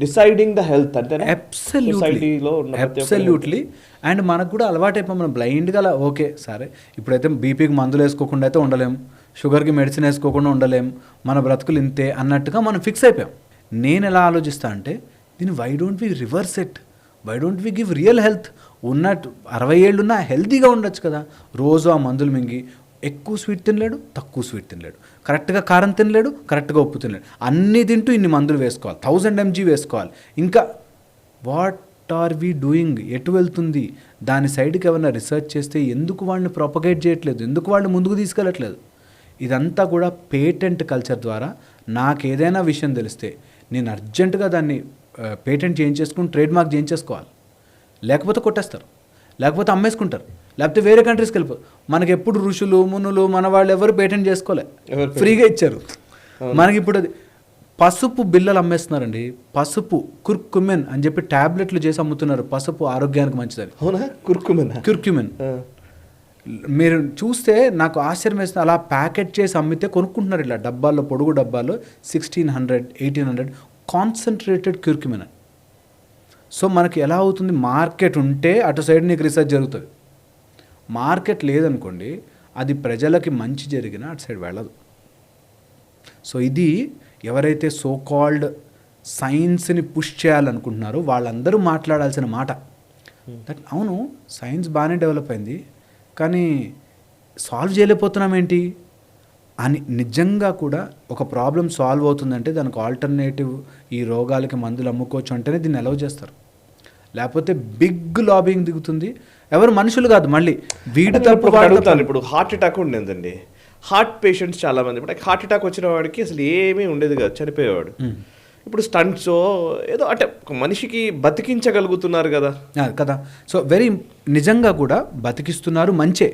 deciding the health అంటే అబ్సల్యూట్లీ. అండ్ మనకు కూడా అలవాటైపోయి మనం బ్లైండ్గా ఓకే సరే, ఇప్పుడైతే బీపీకి మందులు వేసుకోకుండా అయితే ఉండలేం, షుగర్కి మెడిసిన్ వేసుకోకుండా ఉండలేం, మన బ్రతుకులు ఇంతే అన్నట్టుగా మనం ఫిక్స్ అయిపోయాం. నేను ఎలా ఆలోచిస్తా అంటే, దీన్ని why don't we reverse it, why don't we give real health. ఉన్నట్టు 60 ఏళ్ళున్నా హెల్తీగా ఉండొచ్చు కదా, రోజు ఆ మందులు మింగి ఎక్కువ స్వీట్ తినలేడు, తక్కువ స్వీట్ తినలేడు, కరెక్ట్గా కారం తినలేడు, కరెక్ట్గా ఉప్పు తినలేడు. అన్నీ తింటూ ఇన్ని మందులు వేసుకోవాలి, 1000 mg వేసుకోవాలి. ఇంకా వాట్ ఆర్ వీ డూయింగ్? ఎటు వెళ్తుంది? దాని సైడ్కి ఏమైనా రీసెర్చ్ చేస్తే ఎందుకు వాళ్ళని ప్రొపగేట్ చేయట్లేదు, ఎందుకు వాళ్ళని ముందుకు తీసుకెళ్ళట్లేదు? ఇదంతా కూడా పేటెంట్ కల్చర్ ద్వారా నాకు ఏదైనా విషయం తెలిస్తే నేను అర్జెంటుగా దాన్ని పేటెంట్ చేయించేసుకుని ట్రేడ్ మార్క్ చేయించేసుకోవాలి. లేకపోతే కొట్టేస్తారు, లేకపోతే అమ్మేసుకుంటారు, లేకపోతే వేరే కంట్రీస్కి వెళ్ళిపోతారు. మనకి ఎప్పుడు ఋషులు మునులు మన వాళ్ళు ఎవరు పేటెంట్ చేసుకోలే, ఫ్రీగా ఇచ్చారు. మనకి ఇప్పుడు అది పసుపు బిళ్ళలు అమ్మేస్తున్నారండి. పసుపు కుర్కుమెన్ అని చెప్పి ట్యాబ్లెట్లు చేసి అమ్ముతున్నారు. పసుపు ఆరోగ్యానికి మంచిదని. అవునా? కుర్కుమెన్ మీరు చూస్తే నాకు ఆశ్చర్యం వేస్తుంది. అలా ప్యాకెట్ చేసి అమ్మితే కొనుక్కుంటున్నారు ఇలా డబ్బాల్లో, పొడుగు డబ్బాల్లో 1600, 1800 కాన్సన్ట్రేటెడ్ క్యూర్క్యుమిన్. సో మనకి ఎలా అవుతుంది? మార్కెట్ ఉంటే అటు సైడ్ నీకు రీసెర్చ్ జరుగుతుంది. మార్కెట్ లేదనుకోండి, అది ప్రజలకి మంచి జరిగినా అటు సైడ్ వెళ్ళదు. సో ఇది ఎవరైతే సో కాల్డ్ సైన్స్ని పుష్ చేయాలనుకుంటున్నారో వాళ్ళందరూ మాట్లాడాల్సిన మాట. దట్ అవును, సైన్స్ బాగానే డెవలప్ అయింది, కానీ సాల్వ్ చేయలేకపోతున్నాం ఏంటి అని. నిజంగా కూడా ఒక ప్రాబ్లం సాల్వ్ అవుతుందంటే దానికి ఆల్టర్నేటివ్ ఈ రోగాలకి మందులు అమ్ముకోవచ్చు అంటేనే దీన్ని అలౌ చేస్తారు. లేకపోతే బిగ్ లాబింగ్ దిగుతుంది. ఎవరు మనుషులు కాదు, మళ్ళీ వీడు తప్పు. అడుగుతాను, ఇప్పుడు హార్ట్ అటాక్ ఉండేదండి, హార్ట్ పేషెంట్స్ చాలా మంది. ఇప్పుడు హార్ట్ అటాక్ వచ్చిన వాడికి అసలు ఏమీ ఉండేది కాదు, చనిపోయేవాడు. ఇప్పుడు స్టంట్స్ ఏదో అంటే ఒక మనిషికి బతికించగలుగుతున్నారు కదా కదా. సో నిజంగా కూడా బతికిస్తున్నారు, మంచే,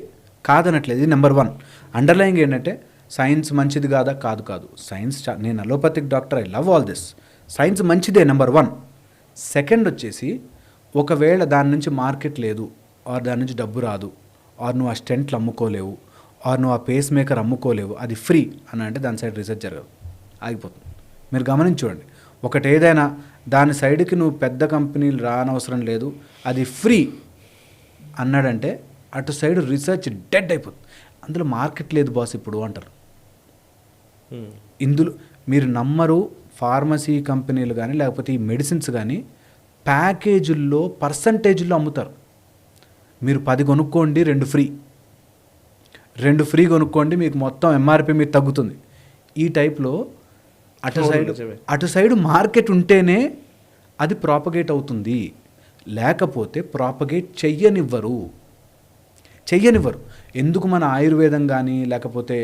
కాదనట్లేదు. ఇది నెంబర్ 1. అండర్లైంగ్ ఏంటంటే సైన్స్ మంచిది కాదా? కాదు. సైన్స్ నేను allopathic doctor, I love all this. Science మంచిదే, నెంబర్ 1. సెకండ్ వచ్చేసి ఒకవేళ దాని నుంచి మార్కెట్ లేదు, ఆర్ దాని నుంచి డబ్బు రాదు, ఆర్ నువ్వు ఆ స్టెంట్లు అమ్ముకోలేవు, ఆర్ నువ్వు ఆ పేస్ మేకర్ అమ్ముకోలేవు, అది ఫ్రీ అని అంటే దాని సైడ్ రీసెర్చ్ జరగదు, ఆగిపోతుంది. మీరు గమనించండి, ఒకటి ఏదైనా దాని సైడ్కి నువ్వు పెద్ద కంపెనీలు రానవసరం లేదు, అది ఫ్రీ అన్నాడంటే అటు సైడ్ రీసెర్చ్ డెడ్ అయిపోతుంది. అందులో మార్కెట్ లేదు బాస్ ఇప్పుడు అంటారు. ఇందులో మీరు నమ్మరు, ఫార్మసీ కంపెనీలు కానీ లేకపోతే ఈ మెడిసిన్స్ కానీ ప్యాకేజీల్లో పర్సంటేజ్లో అమ్ముతారు. మీరు 10 కొనుక్కోండి 2 ఫ్రీ, 2 ఫ్రీ కొనుక్కోండి మీకు మొత్తం ఎంఆర్పి మీద తగ్గుతుంది. ఈ టైప్లో అటు సైడ్ మార్కెట్ ఉంటేనే అది ప్రాపగేట్ అవుతుంది, లేకపోతే ప్రాపగేట్ చెయ్యనివ్వరు. ఎందుకు మన ఆయుర్వేదం కానీ లేకపోతే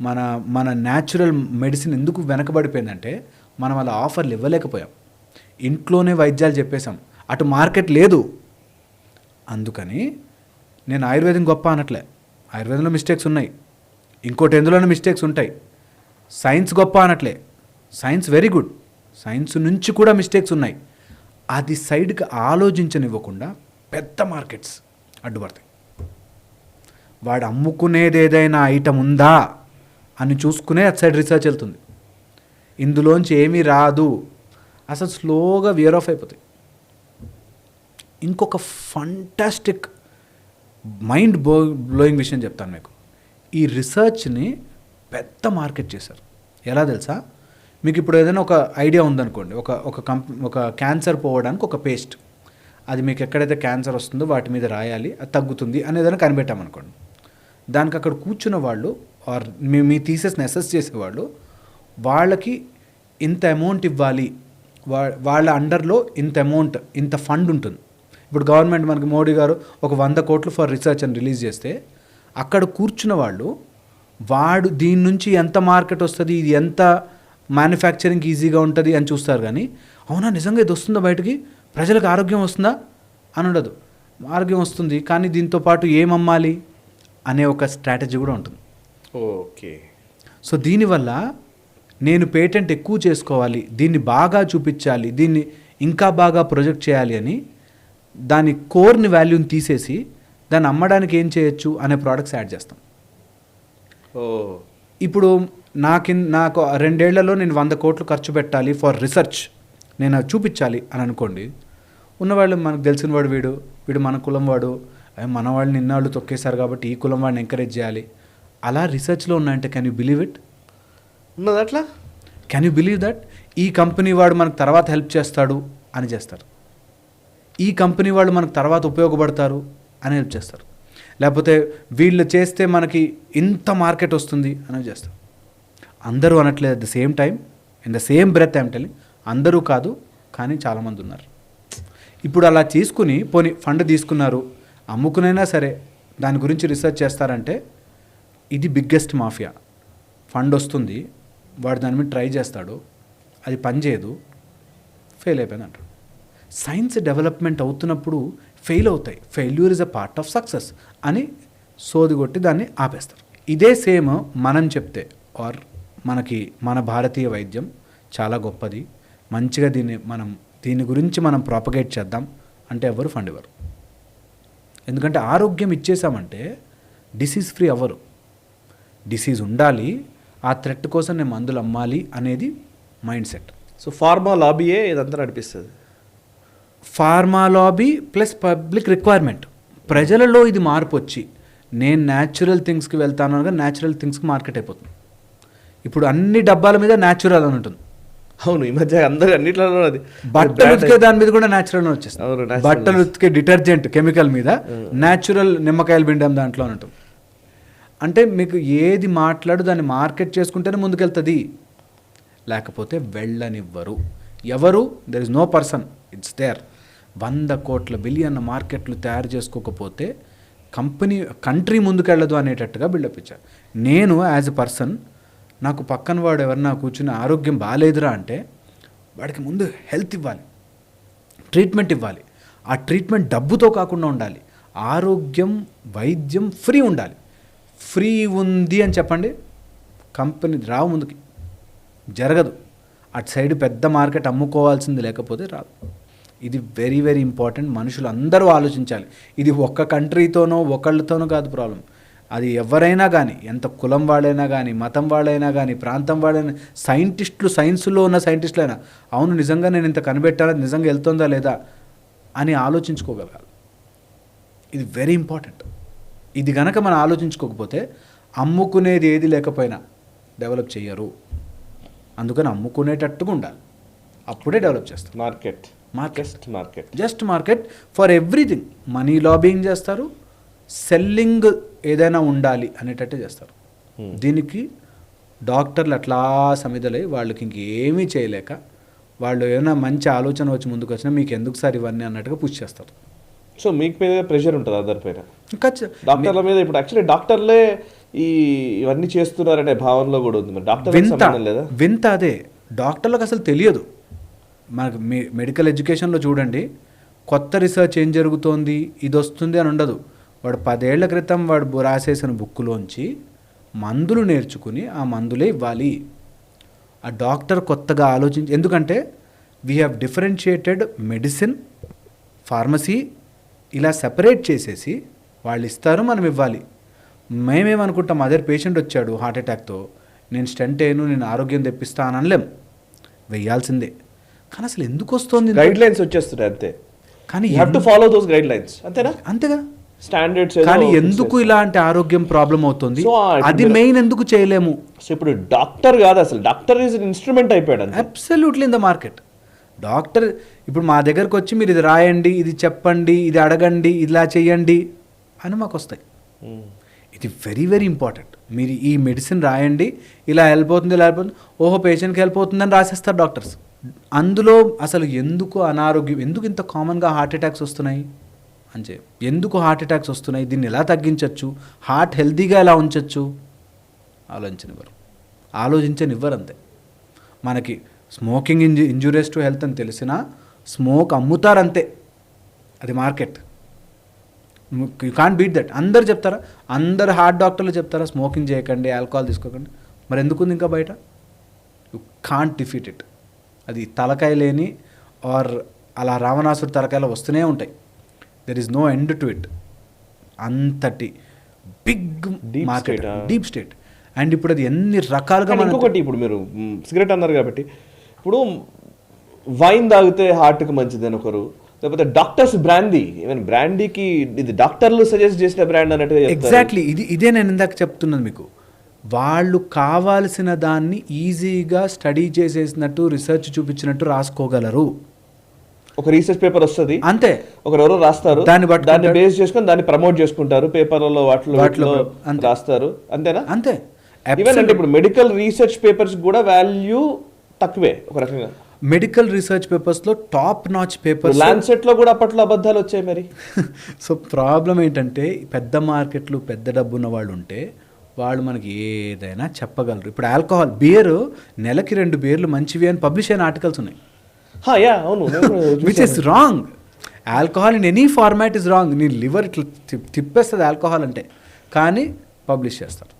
మన న్యాచురల్ మెడిసిన్ ఎందుకు వెనకబడిపోయిందంటే మనం అలా ఆఫర్లు ఇవ్వలేకపోయాం, ఇంట్లోనే వైద్యాలు చెప్పేశాం, అటు మార్కెట్ లేదు. అందుకని నేను ఆయుర్వేదం గొప్ప అనట్లే, ఆయుర్వేదంలో మిస్టేక్స్ ఉన్నాయి, ఇంకోటి ఎందులోనే మిస్టేక్స్ ఉంటాయి. సైన్స్ గొప్ప అనట్లే, సైన్స్ వెరీ గుడ్, సైన్స్ నుంచి కూడా మిస్టేక్స్ ఉన్నాయి. అది సైడ్కి ఆలోచించనివ్వకుండా పెద్ద మార్కెట్స్ అడ్డుపడతాయి. వాడు అమ్ముకునేది ఏదైనా ఐటమ్ ఉందా అని చూసుకునే అటు సైడ్ రీసెర్చ్ వెళ్తుంది. ఇందులోంచి ఏమీ రాదు, అసలు స్లోగా వియర్ ఆఫ్ అయిపోతాయి. ఇంకొక ఫంటాస్టిక్ మైండ్ బ్లోయింగ్ విషయం చెప్తాను మీకు. ఈ రీసెర్చ్ని పెద్ద మార్కెట్ చేశారు. ఎలా తెలుసా? మీకు ఇప్పుడు ఏదైనా ఒక ఐడియా ఉందనుకోండి, ఒక క్యాన్సర్ పోవడానికి ఒక పేస్ట్, అది మీకు ఎక్కడైతే క్యాన్సర్ వస్తుందో వాటి మీద రాయాలి, అది తగ్గుతుంది అని ఏదైనా కనిపెట్టామనుకోండి. దానికి అక్కడ కూర్చున్న వాళ్ళు ఆర్ మీ థీసిస్ని అసెస్ చేసేవాళ్ళు వాళ్ళకి ఇంత అమౌంట్ ఇవ్వాలి, వాళ్ళ అండర్లో ఇంత అమౌంట్, ఇంత ఫండ్ ఉంటుంది. ఇప్పుడు గవర్నమెంట్ మనకి మోడీ గారు ఒక 100 కోట్లు ఫర్ రీసెర్చ్ అని రిలీజ్ చేస్తే అక్కడ కూర్చున్న వాళ్ళు వాడు దీని నుంచి ఎంత మార్కెట్ వస్తుంది, ఇది ఎంత మ్యానుఫ్యాక్చరింగ్ ఈజీగా ఉంటుంది అని చూస్తారు. కానీ అవునా నిజంగా ఇది వస్తుందా బయటికి, ప్రజలకు ఆరోగ్యం వస్తుందా అని ఉండదు. ఆరోగ్యం వస్తుంది కానీ దీంతో పాటు ఏం అమ్మాలి అనే ఒక స్ట్రాటజీ కూడా ఉంటుంది. ఓకే. సో దీనివల్ల నేను పేటెంట్ ఎక్కువ చేసుకోవాలి, దీన్ని బాగా చూపించాలి, దీన్ని ఇంకా బాగా ప్రొజెక్ట్ చేయాలి అని దాని కోర్ని వాల్యూని తీసేసి దాన్ని అమ్మడానికి ఏం చేయొచ్చు అనే ప్రోడక్ట్స్ యాడ్ చేస్తాం. ఇప్పుడు నాకు 2 ఏళ్లలో నేను 100 కోట్లు ఖర్చు పెట్టాలి ఫర్ రీసెర్చ్, నేను చూపించాలి అని అనుకోండి. ఉన్నవాళ్ళు మనకు తెలిసిన వాడు వీడు మన కులం వాడు, మన వాళ్ళని ఇన్నాళ్ళు తొక్కేశారు కాబట్టి ఈ కులం వాడిని ఎంకరేజ్ చేయాలి, అలా రీసెర్చ్లో ఉన్నాయంటే కెన్ యూ బిలీవ్ ఇట్? ఉన్నది అట్లా? Can you believe that? ఈ కంపెనీ వాడు మనకు తర్వాత హెల్ప్ చేస్తాడు అని చేస్తారు, ఈ కంపెనీ వాళ్ళు మనకు తర్వాత ఉపయోగపడతారు అని హెల్ప్ చేస్తారు. లేకపోతే వీళ్ళు చేస్తే మనకి ఇంత మార్కెట్ వస్తుంది అని చేస్తారు. అందరూ అనట్లేదు. At the same time in the same breath I'm telling, అందరూ కాదు కానీ చాలామంది ఉన్నారు. ఇప్పుడు అలా తీసుకుని పోనీ ఫండ్ తీసుకున్నారు, అమ్ముకునైనా సరే దాని గురించి రీసెర్చ్ చేస్తారంటే ఇది బిగ్గెస్ట్ మాఫియా. ఫండ్ వస్తుంది, వాడు దాని మీద ట్రై చేస్తాడు, అది పని చేయదు, ఫెయిల్ అయిపోయింది అంటాడు. సైన్స్ డెవలప్మెంట్ అవుతున్నప్పుడు ఫెయిల్ అవుతాయి, failure is a part of success అని సోది కొట్టి దాన్ని ఆపేస్తారు. ఇదే సేమ్ మనం చెప్తే ఆర్ మనకి మన భారతీయ వైద్యం చాలా గొప్పది, మంచిగా దీని గురించి మనం ప్రాపగేట్ చేద్దాం అంటే ఎవరు ఫండ్ ఇవ్వరు. ఎందుకంటే ఆరోగ్యం ఇచ్చేసామంటే డిసీజ్ ఫ్రీ అవ్వరు. డిసీజ్ ఉండాలి, ఆ థ్రెట్ కోసం నేను మందులు అమ్మాలి అనేది మైండ్ సెట్. సో ఫార్మా లాబీయే ఇదంతా నడిపిస్తుంది. Pharma lobby plus public requirement. ప్రజలలో ఇది మార్పు వచ్చి నేను న్యాచురల్ థింగ్స్కి వెళ్తాను అనగా న్యాచురల్ థింగ్స్కి మార్కెట్ అయిపోతుంది. ఇప్పుడు అన్ని డబ్బాల మీద న్యాచురల్ అని ఉంటుంది. అవును, ఈ మధ్య అందరూ అన్నిట్లో అది. బట్టలు ఉతికే దాని మీద కూడా న్యాచురల్ వచ్చేస్తుంది. బట్టలు ఉతికే డిటర్జెంట్ కెమికల్ మీద న్యాచురల్ నిమ్మకాయలు పిండాం దాంట్లో అని ఉంటుంది. అంటే మీకు ఏది మాట్లాడు దాన్ని మార్కెట్ చేసుకుంటేనే ముందుకెళ్తుంది, లేకపోతే వెళ్ళనివ్వరు. ఎవరు? There is no person, it's there. 100 కోట్ల బిలియన్ మార్కెట్లు తయారు చేసుకోకపోతే కంట్రీ ముందుకెళ్ళదు అనేటట్టుగా బిల్డప్ ఇచ్చారు. నేను యాజ్ ఎ పర్సన్, నాకు పక్కన వాడు ఎవరన్నా కూర్చుని ఆరోగ్యం బాగాలేదురా అంటే వాడికి ముందు హెల్త్ ఇవ్వాలి, ట్రీట్మెంట్ ఇవ్వాలి. ఆ ట్రీట్మెంట్ డబ్బుతో కాకుండా ఉండాలి. ఆరోగ్యం వైద్యం ఫ్రీ ఉండాలి. ఫ్రీ ఉంది అని చెప్పండి, కంపెనీ రావు, ముందుకి జరగదు. అటు సైడ్ పెద్ద మార్కెట్ అమ్ముకోవాల్సింది, లేకపోతే రాదు. ఇది వెరీ వెరీ ఇంపార్టెంట్. మనుషులు అందరూ ఆలోచించాలి. ఇది ఒక్క కంట్రీతోనో ఒకళ్ళతోనో కాదు ప్రాబ్లం. అది ఎవరైనా కానీ, ఎంత కులం వాళ్ళైనా కానీ, మతం వాళ్ళైనా కానీ, ప్రాంతం వాళ్ళైనా, సైంటిస్టులు, సైన్స్లో ఉన్న సైంటిస్టులు అయినా, అవును నిజంగా నేను ఇంత కనిపెట్టాలా, నిజంగా వెళ్తుందా లేదా అని ఆలోచించుకోగలగాలి. ఇది వెరీ ఇంపార్టెంట్. ఇది గనక మనం ఆలోచించుకోకపోతే అమ్ముకునేది ఏది లేకపోయినా డెవలప్ చేయరు. అందుకని అమ్ముకునేటట్టుగా ఉండాలి, అప్పుడే డెవలప్ చేస్తారు. Just market for everything. Money lobbying చేస్తారు, సెల్లింగ్ ఏదైనా ఉండాలి అనేటట్టే చేస్తారు. దీనికి డాక్టర్లు అట్లా సమిధలై వాళ్ళకి ఇంకేమీ చేయలేక, వాళ్ళు ఏమైనా మంచి ఆలోచన వచ్చి ముందుకు వచ్చినా మీకు ఎందుకు సార్ ఇవన్నీ అన్నట్టుగా పుష్ చేస్తారు. సో మీకు మీద ప్రెషర్ ఉంటుంది అదర్ పైన, డాక్టర్ల మీద. ఇప్పుడు యాక్చువల్లీ డాక్టర్లే ఇవన్నీ చేస్తున్నారనే భావనలో కూడా ఉంది. డాక్టర్ వింత అదే, డాక్టర్లకు అసలు తెలియదు. మనకు మెడికల్ ఎడ్యుకేషన్లో చూడండి, కొత్త రీసెర్చ్ ఏం జరుగుతోంది, ఇది వస్తుంది అని ఉండదు. వాడు 10 ఏళ్ల క్రితం వాడు రాసేసిన బుక్కులోంచి మందులు నేర్చుకుని ఆ మందులే ఇవ్వాలి. ఆ డాక్టర్ కొత్తగా ఆలోచించి, ఎందుకంటే we have differentiated medicine, pharmacy ఇలా సెపరేట్ చేసేసి వాళ్ళు ఇస్తారు, మనం ఇవ్వాలి. మేమేమనుకుంటాం, అదే పేషెంట్ వచ్చాడు హార్ట్ అటాక్తో, నేను స్టెంట్ అయ్యాను, నేను ఆరోగ్యం తెప్పిస్తా అని అనలేం, వెయ్యాల్సిందే. కానీ అసలు ఎందుకు వస్తుంది? గైడ్ లైన్స్ వచ్చేస్తున్నాయి అంతే, కానీ ఫాలో దోస్ గైడ్ లైన్స్, అంతేనా? అంతేగా స్టాండర్డ్స్. కానీ ఎందుకు ఇలాంటి ఆరోగ్యం ప్రాబ్లం అవుతుంది, అది మెయిన్ ఎందుకు చేయలేము? సో ఇప్పుడు డాక్టర్ కాదు, అసలు డాక్టర్ ఈజ్ ఇన్స్ట్రుమెంట్ అయిపోయాడు. Absolutely in the market. Doctor ఇప్పుడు మా దగ్గరకు వచ్చి మీరు ఇది రాయండి, ఇది చెప్పండి, ఇది అడగండి, ఇలా చేయండి అని మాకు వస్తాయి. ఇది వెరీ వెరీ ఇంపార్టెంట్. మీరు ఈ మెడిసిన్ రాయండి, ఇలా వెళ్ళిపోతుంది, ఇలా వెళ్ళిపోతుంది, ఓహో పేషెంట్కి వెళ్ళిపోతుందని రాసేస్తారు డాక్టర్స్. అందులో అసలు ఎందుకు అనారోగ్యం, ఎందుకు ఇంత కామన్గా హార్ట్ అటాక్స్ వస్తున్నాయి అని చెప్పి, ఎందుకు హార్ట్ అటాక్స్ వస్తున్నాయి, దీన్ని ఎలా తగ్గించవచ్చు, హార్ట్ హెల్తీగా ఎలా ఉంచవచ్చు ఆలోచించనివ్వరు అంతే. మనకి స్మోకింగ్ ఇంజూరియస్ టు హెల్త్ అని తెలిసినా స్మోక్ అమ్ముతారంతే, అది market. You can't beat that. అందరు చెప్తారా, అందరు హార్ట్ డాక్టర్లు చెప్తారా స్మోకింగ్ చేయకండి, ఆల్కహాల్ తీసుకోకండి, మరి ఎందుకుంది ఇంకా బయట? You can't defeat it. అది తలకాయ లేని ఆర్ అలా రావణాసుడు తలకాయలు వస్తూనే ఉంటాయి. There is no end to it. అంతటి big market, deep state. And ఇప్పుడు అది ఎన్ని రకాలుగా. ఇంకొకటి, ఇప్పుడు మీరు సిగరెట్ అన్నారు కాబట్టి, ఇప్పుడు వైన్ తాగితే హార్ట్కి మంచిది అని ఒకరు, లేకపోతే డాక్టర్స్ బ్రాండీ, ఈవెన్ బ్రాండీకి ఇది డాక్టర్లు సజెస్ట్ చేసిన బ్రాండ్ అన్నట్టుగా. ఎగ్జాక్ట్లీ ఇదే నేను ఇందాక చెప్తున్నాను మీకు. వాళ్ళు కావాల్సిన దాన్ని ఈజీగా స్టడీ చేసేసినట్టు, రీసెర్చ్ చూపించినట్టు రాసుకోగలరు. ఒక రీసెర్చ్ పేపర్ వస్తుంది, అంతే, ఒకరెవరో రాస్తారు, దాన్ని దాన్ని బేస్ చేసుకొని దాన్ని ప్రమోట్ చేసుకుంటారు, పేపర్లలో వాటిలో రాస్తారు, అంతేనా? అంతే. ఈవెన్ అంటే ఇప్పుడు మెడికల్ రీసెర్చ్ పేపర్స్ కూడా వాల్యూ తక్కువే ఒక రకంగా. మెడికల్ రీసెర్చ్ పేపర్స్లో టాప్ నాచ్ పేపర్స్, ల్యాన్సెట్లో కూడా అప్పట్లో అబద్ధాలు వచ్చాయి మరి. సో ప్రాబ్లం ఏంటంటే పెద్ద మార్కెట్లు పెద్ద డబ్బు ఉన్న వాళ్ళు ఉంటే వాళ్ళు మనకి ఏదైనా చెప్పగలరు. ఇప్పుడు ఆల్కహాల్, బియర్, నెలకి 2 బీర్లు మంచివి అని పబ్లిష్ అయిన ఆర్టికల్స్ ఉన్నాయి. అవును, which is wrong. Alcohol in any format is wrong. నీ లివర్ ఇట్లా తిప్పేస్తుంది ఆల్కహాల్ అంటే, కానీ పబ్లిష్ చేస్తారు.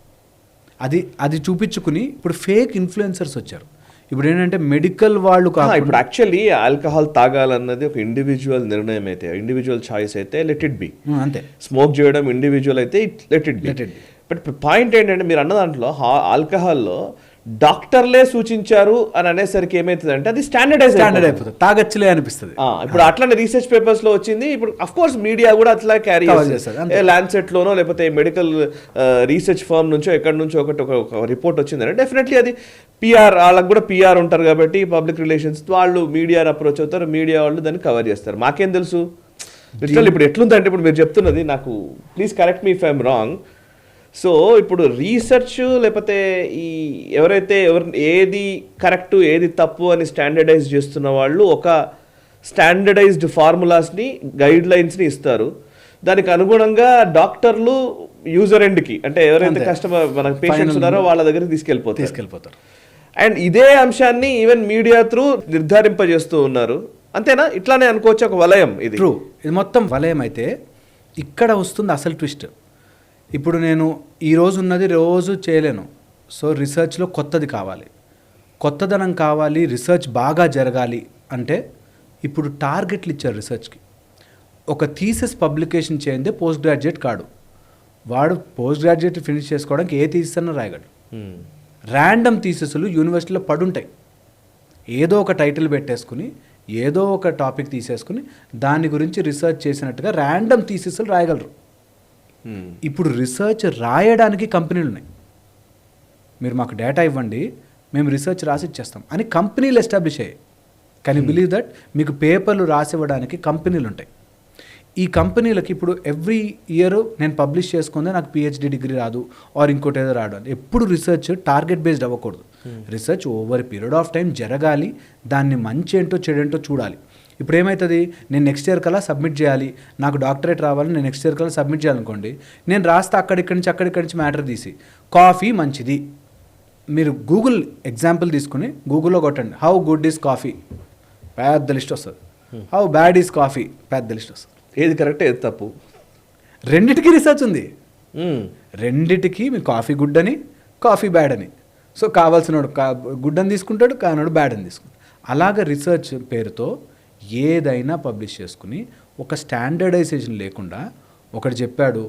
అది చూపించుకుని ఇప్పుడు ఫేక్ ఇన్ఫ్లుయెన్సర్స్ వచ్చారు. ఇప్పుడు ఏంటంటే మెడికల్ వాళ్ళు ఇప్పుడు యాక్చువల్లీ ఆల్కహాల్ తాగాలన్నది ఒక ఇండివిజువల్ నిర్ణయం అయితే, ఇండివిజువల్ చాయిస్ అయితే లెట్ ఇట్ బి. అంతే. స్మోక్ చేయడం ఇండివిజువల్ అయితే let it be. But point ఏంటంటే మీరు అన్న దాంట్లో ఆల్కహాల్లో డాక్టర్లే సూచించారు అని అనేసరికి ఏమైతుంది, అది స్టాండర్డ్ అయిపోతుంది, తాగచ్చులే అనిపిస్తుంది. ఇప్పుడు అట్లానే రీసెర్చ్ పేపర్స్ లో వచ్చింది. ఇప్పుడు అఫ్ కోర్స్ మీడియా కూడా అట్లా క్యారీ చేస్తారు. ల్యాన్సెట్ లోనో లేకపోతే మెడికల్ రీసెర్చ్ ఫర్మ్ నుంచో ఎక్కడి నుంచో ఒక రిపోర్ట్ వచ్చిందంటే డెఫినెట్లీ అది పిఆర్, వాళ్ళకి కూడా పిఆర్ ఉంటారు కాబట్టి పబ్లిక్ రిలేషన్స్ వాళ్ళు మీడియాని అప్రోచ్ అవుతారు, మీడియా వాళ్ళు దాన్ని కవర్ చేస్తారు. మాకేం తెలుసు లిటరల్ ఇప్పుడు ఎట్లుందంటే, ఇప్పుడు మీరు చెప్తున్నది నాకు, please correct me if I'm wrong. So ఇప్పుడు రీసెర్చ్ లేకపోతే ఈ ఎవరైతే ఏది కరెక్ట్ ఏది తప్పు అని స్టాండర్డైజ్ చేస్తున్న వాళ్ళు ఒక స్టాండర్డైజ్డ్ ఫార్ములాస్ని, గైడ్ లైన్స్ని ఇస్తారు. దానికి అనుగుణంగా డాక్టర్లు యూజర్ ఎండ్కి, అంటే ఎవరైతే కస్టమర్ మన పేషెంట్స్ ఉన్నారో వాళ్ళ దగ్గరికి తీసుకెళ్ళిపోతారు. అండ్ ఇదే అంశాన్ని ఈవెన్ మీడియా త్రూ నిర్ధారింపజేస్తూ ఉన్నారు. అంతేనా? ఇట్లానే అనుకోవచ్చు ఒక వలయం ఇది. ఇది మొత్తం వలయం. అయితే ఇక్కడ వస్తుంది అసలు ట్విస్ట్. ఇప్పుడు నేను ఈరోజు ఉన్నది రోజు చేయలేను. సో రీసెర్చ్లో కొత్తది కావాలి, కొత్తదనం కావాలి, రీసెర్చ్ బాగా జరగాలి అంటే ఇప్పుడు టార్గెట్లు ఇచ్చారు రీసెర్చ్కి. ఒక థీసిస్ పబ్లికేషన్ చేయందే పోస్ట్ గ్రాడ్యుయేట్ కాడు. వాడు పోస్ట్ గ్రాడ్యుయేట్ ఫినిష్ చేసుకోవడానికి ఏ థీసిస్ అన్నా రాయగలడు. ర్యాండమ్ థీసిస్లు యూనివర్సిటీలో పడుంటాయి. ఏదో ఒక టైటిల్ పెట్టేసుకుని ఏదో ఒక టాపిక్ తీసేసుకుని దాని గురించి రీసెర్చ్ చేసినట్టుగా ర్యాండమ్ థీసిస్లు రాయగలరు. ఇప్పుడు రీసెర్చ్ రాయడానికి కంపెనీలు ఉన్నాయి. మీరు మాకు డేటా ఇవ్వండి, మేము రీసెర్చ్ రాసి ఇచ్చేస్తాం అని కంపెనీలు ఎస్టాబ్లిష్ అయ్యాయి. Can you believe that? మీకు పేపర్లు రాసివ్వడానికి కంపెనీలు ఉంటాయి. ఈ కంపెనీలకి ఇప్పుడు ఎవ్రీ ఇయర్ నేను పబ్లిష్ చేసుకుందే నాకు పిహెచ్డి డిగ్రీ రాదు ఆర్ ఇంకోటి ఏదో రాదు అని. ఎప్పుడు రీసెర్చ్ టార్గెట్ బేస్డ్ అవ్వకూడదు. Research over period of time జరగాలి, దాన్ని మంచి ఏంటో చెడేంటో చూడాలి. ఇప్పుడు ఏమవుతుంది, నేను నెక్స్ట్ ఇయర్ కల్లా సబ్మిట్ చేయాలి, నాకు డాక్టరేట్ రావాలి, నేను నెక్స్ట్ ఇయర్ కల్లా సబ్మిట్ చేయాలనుకోండి, నేను రాస్తే అక్కడిక్కడి నుంచి మ్యాటర్ తీసి కాఫీ మంచిది, మీరు గూగుల్ ఎగ్జాంపుల్ తీసుకుని గూగుల్లో కొట్టండి హౌ గుడ్ ఈజ్ కాఫీ, పెద్ద లిస్ట్ వస్తుంది. హౌ బ్యాడ్ ఈజ్ కాఫీ, పెద్ద లిస్ట్ వస్తుంది. ఏది కరెక్ట్ ఏది తప్పు, రెండిటికి రీసెర్చ్ ఉంది. రెండిటికి మీ కాఫీ గుడ్ అని కాఫీ బ్యాడ్ అని. సో కావాల్సినోడు గుడ్ అని తీసుకుంటాడు, కానోడు బ్యాడ్ అని తీసుకుంటాడు. అలాగ రీసెర్చ్ పేరుతో ఏదైనా పబ్లిష్ చేసుకుని ఒక స్టాండర్డైజేషన్ లేకుండా ఒకటి చెప్పాడు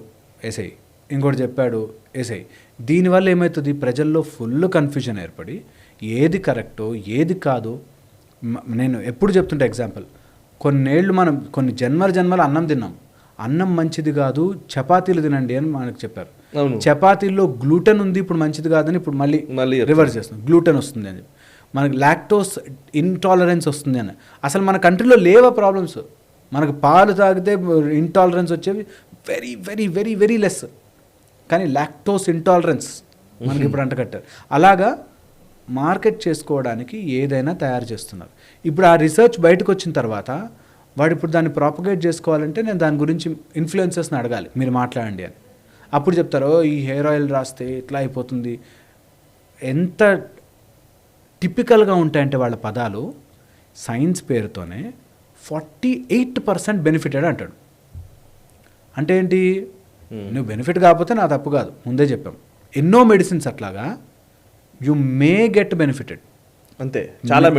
ఎస్ఐ, ఇంకోటి చెప్పాడు ఎస్ఐ. దీనివల్ల ఏమవుతుంది, ప్రజల్లో ఫుల్ కన్ఫ్యూజన్ ఏర్పడి ఏది కరెక్టో ఏది కాదో. నేను ఎప్పుడు చెప్తుంటే ఎగ్జాంపుల్, కొన్నేళ్ళు మనం కొన్ని జన్మల అన్నం తిన్నాం, అన్నం మంచిది కాదు చపాతీలు తినండి అని మనకు చెప్పారు. చపాతీల్లో గ్లూటెన్ ఉంది, ఇప్పుడు మంచిది కాదని ఇప్పుడు మళ్ళీ రివర్స్ చేస్తాం, గ్లూటెన్ వస్తుంది అని. మనకి లాక్టోస్ ఇంటాలరెన్స్ వస్తుంది అని. అసలు మన కంట్రీలో లేవా ప్రాబ్లమ్స్. మనకు పాలు తాగితే ఇంటాలరెన్స్ వచ్చేవి very very very very less, కానీ లాక్టోస్ ఇంటాలరెన్స్ మనకి ఇప్పుడు అంటకట్టారు. అలాగా మార్కెట్ చేసుకోవడానికి ఏదైనా తయారు చేస్తున్నారు. ఇప్పుడు ఆ రీసెర్చ్ బయటకు వచ్చిన తర్వాత వాడు ఇప్పుడు దాన్ని ప్రాపగేట్ చేసుకోవాలంటే నేను దాని గురించి ఇన్ఫ్లుయెన్సర్స్ని అడగాలి, మీరు మాట్లాడండి అని. అప్పుడు చెప్తారు ఈ హెయిర్ ఆయిల్ రాస్తే ఇట్లా అయిపోతుంది. ఎంత టిపికల్గా ఉంటాయంటే వాళ్ళ పదాలు, సైన్స్ పేరుతోనే 48% బెనిఫిటెడ్ అంటాడు. అంటే ఏంటి, నువ్వు బెనిఫిట్ కాకపోతే నా తప్పు కాదు, ముందే చెప్పాం. ఎన్నో మెడిసిన్స్ అట్లాగా యు మే గెట్ బెనిఫిటెడ్, అంతే. చాలా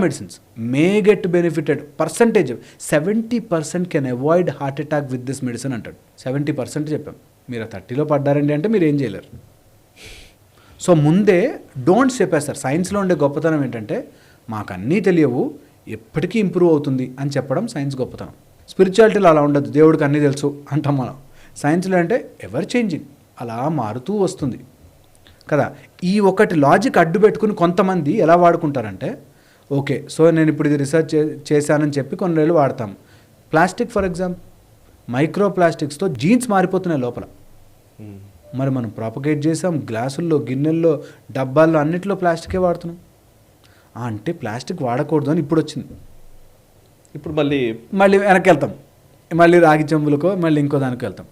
medicines may get benefited. Percentage 70% can avoid heart attack with this medicine అంటాడు. 70% చెప్పాం. మీరు 30లో పడ్డారండి అంటే మీరు ఏం చేయలేరు. సో ముందే డోంట్స్ చెప్పేస్తారు. సైన్స్లో ఉండే గొప్పతనం ఏంటంటే మాకు అన్నీ తెలియవు, ఎప్పటికీ ఇంప్రూవ్ అవుతుంది అని చెప్పడం సైన్స్ గొప్పతనం. స్పిరిచువాలిటీలో అలా ఉండదు, దేవుడికి అన్నీ తెలుసు అంటాం మనం. సైన్స్లో అంటే ఎవర్ చేంజింగ్, అలా మారుతూ వస్తుంది కదా. ఈ ఒకటి లాజిక్ అడ్డు పెట్టుకుని కొంతమంది ఎలా వాడుకుంటారంటే ఓకే, సో నేను ఇప్పుడు ఇది రీసెర్చ్ చేశానని చెప్పి కొన్ని రోజులు వాడతాం. ప్లాస్టిక్ ఫర్ ఎగ్జాంపుల్, మైక్రో ప్లాస్టిక్స్తో జీన్స్ మారిపోతున్నాయి లోపల. మరి మనం ప్రాపగేట్ చేసాం, గ్లాసుల్లో, గిన్నెల్లో, డబ్బాల్లో అన్నిట్లో ప్లాస్టికే వాడుతున్నాం. అంటే ప్లాస్టిక్ వాడకూడదు అని ఇప్పుడు వచ్చింది. ఇప్పుడు మళ్ళీ వెనక్కి వెళ్తాం, మళ్ళీ రాగి చెంబులకో మళ్ళీ ఇంకో దానికి వెళ్తాం.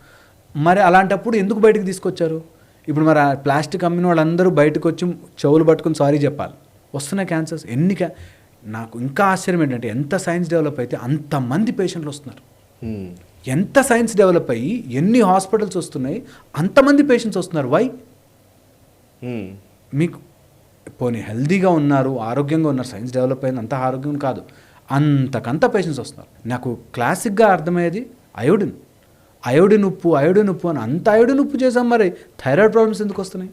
మరి అలాంటప్పుడు ఎందుకు బయటకు తీసుకొచ్చారు? ఇప్పుడు మరి ఆ ప్లాస్టిక్ అమ్మిన వాళ్ళందరూ బయటకు వచ్చి చెవులు పట్టుకుని సారీ చెప్పాలి. వస్తున్నాయి క్యాన్సర్స్. నాకు ఇంకా ఆశ్చర్యం ఏంటంటే ఎంత సైన్స్ డెవలప్ అయితే అంతమంది పేషెంట్లు వస్తున్నారు. ఎంత సైన్స్ డెవలప్ అయ్యి ఎన్ని హాస్పిటల్స్ వస్తున్నాయి, అంతమంది పేషెంట్స్ వస్తున్నారు. వై? మీకు పోనీ హెల్దీగా ఉన్నారు, ఆరోగ్యంగా ఉన్నారు, సైన్స్ డెవలప్ అయింది, అంత ఆరోగ్యం కాదు, అంతకంత పేషెంట్స్ వస్తున్నారు. నాకు క్లాసిక్గా అర్థమయ్యేది అయోడిన్ ఉప్పు అని అంత అయోడిన్ ఉప్పు చేసాం, మరి థైరాయిడ్ ప్రాబ్లమ్స్ ఎందుకు వస్తున్నాయి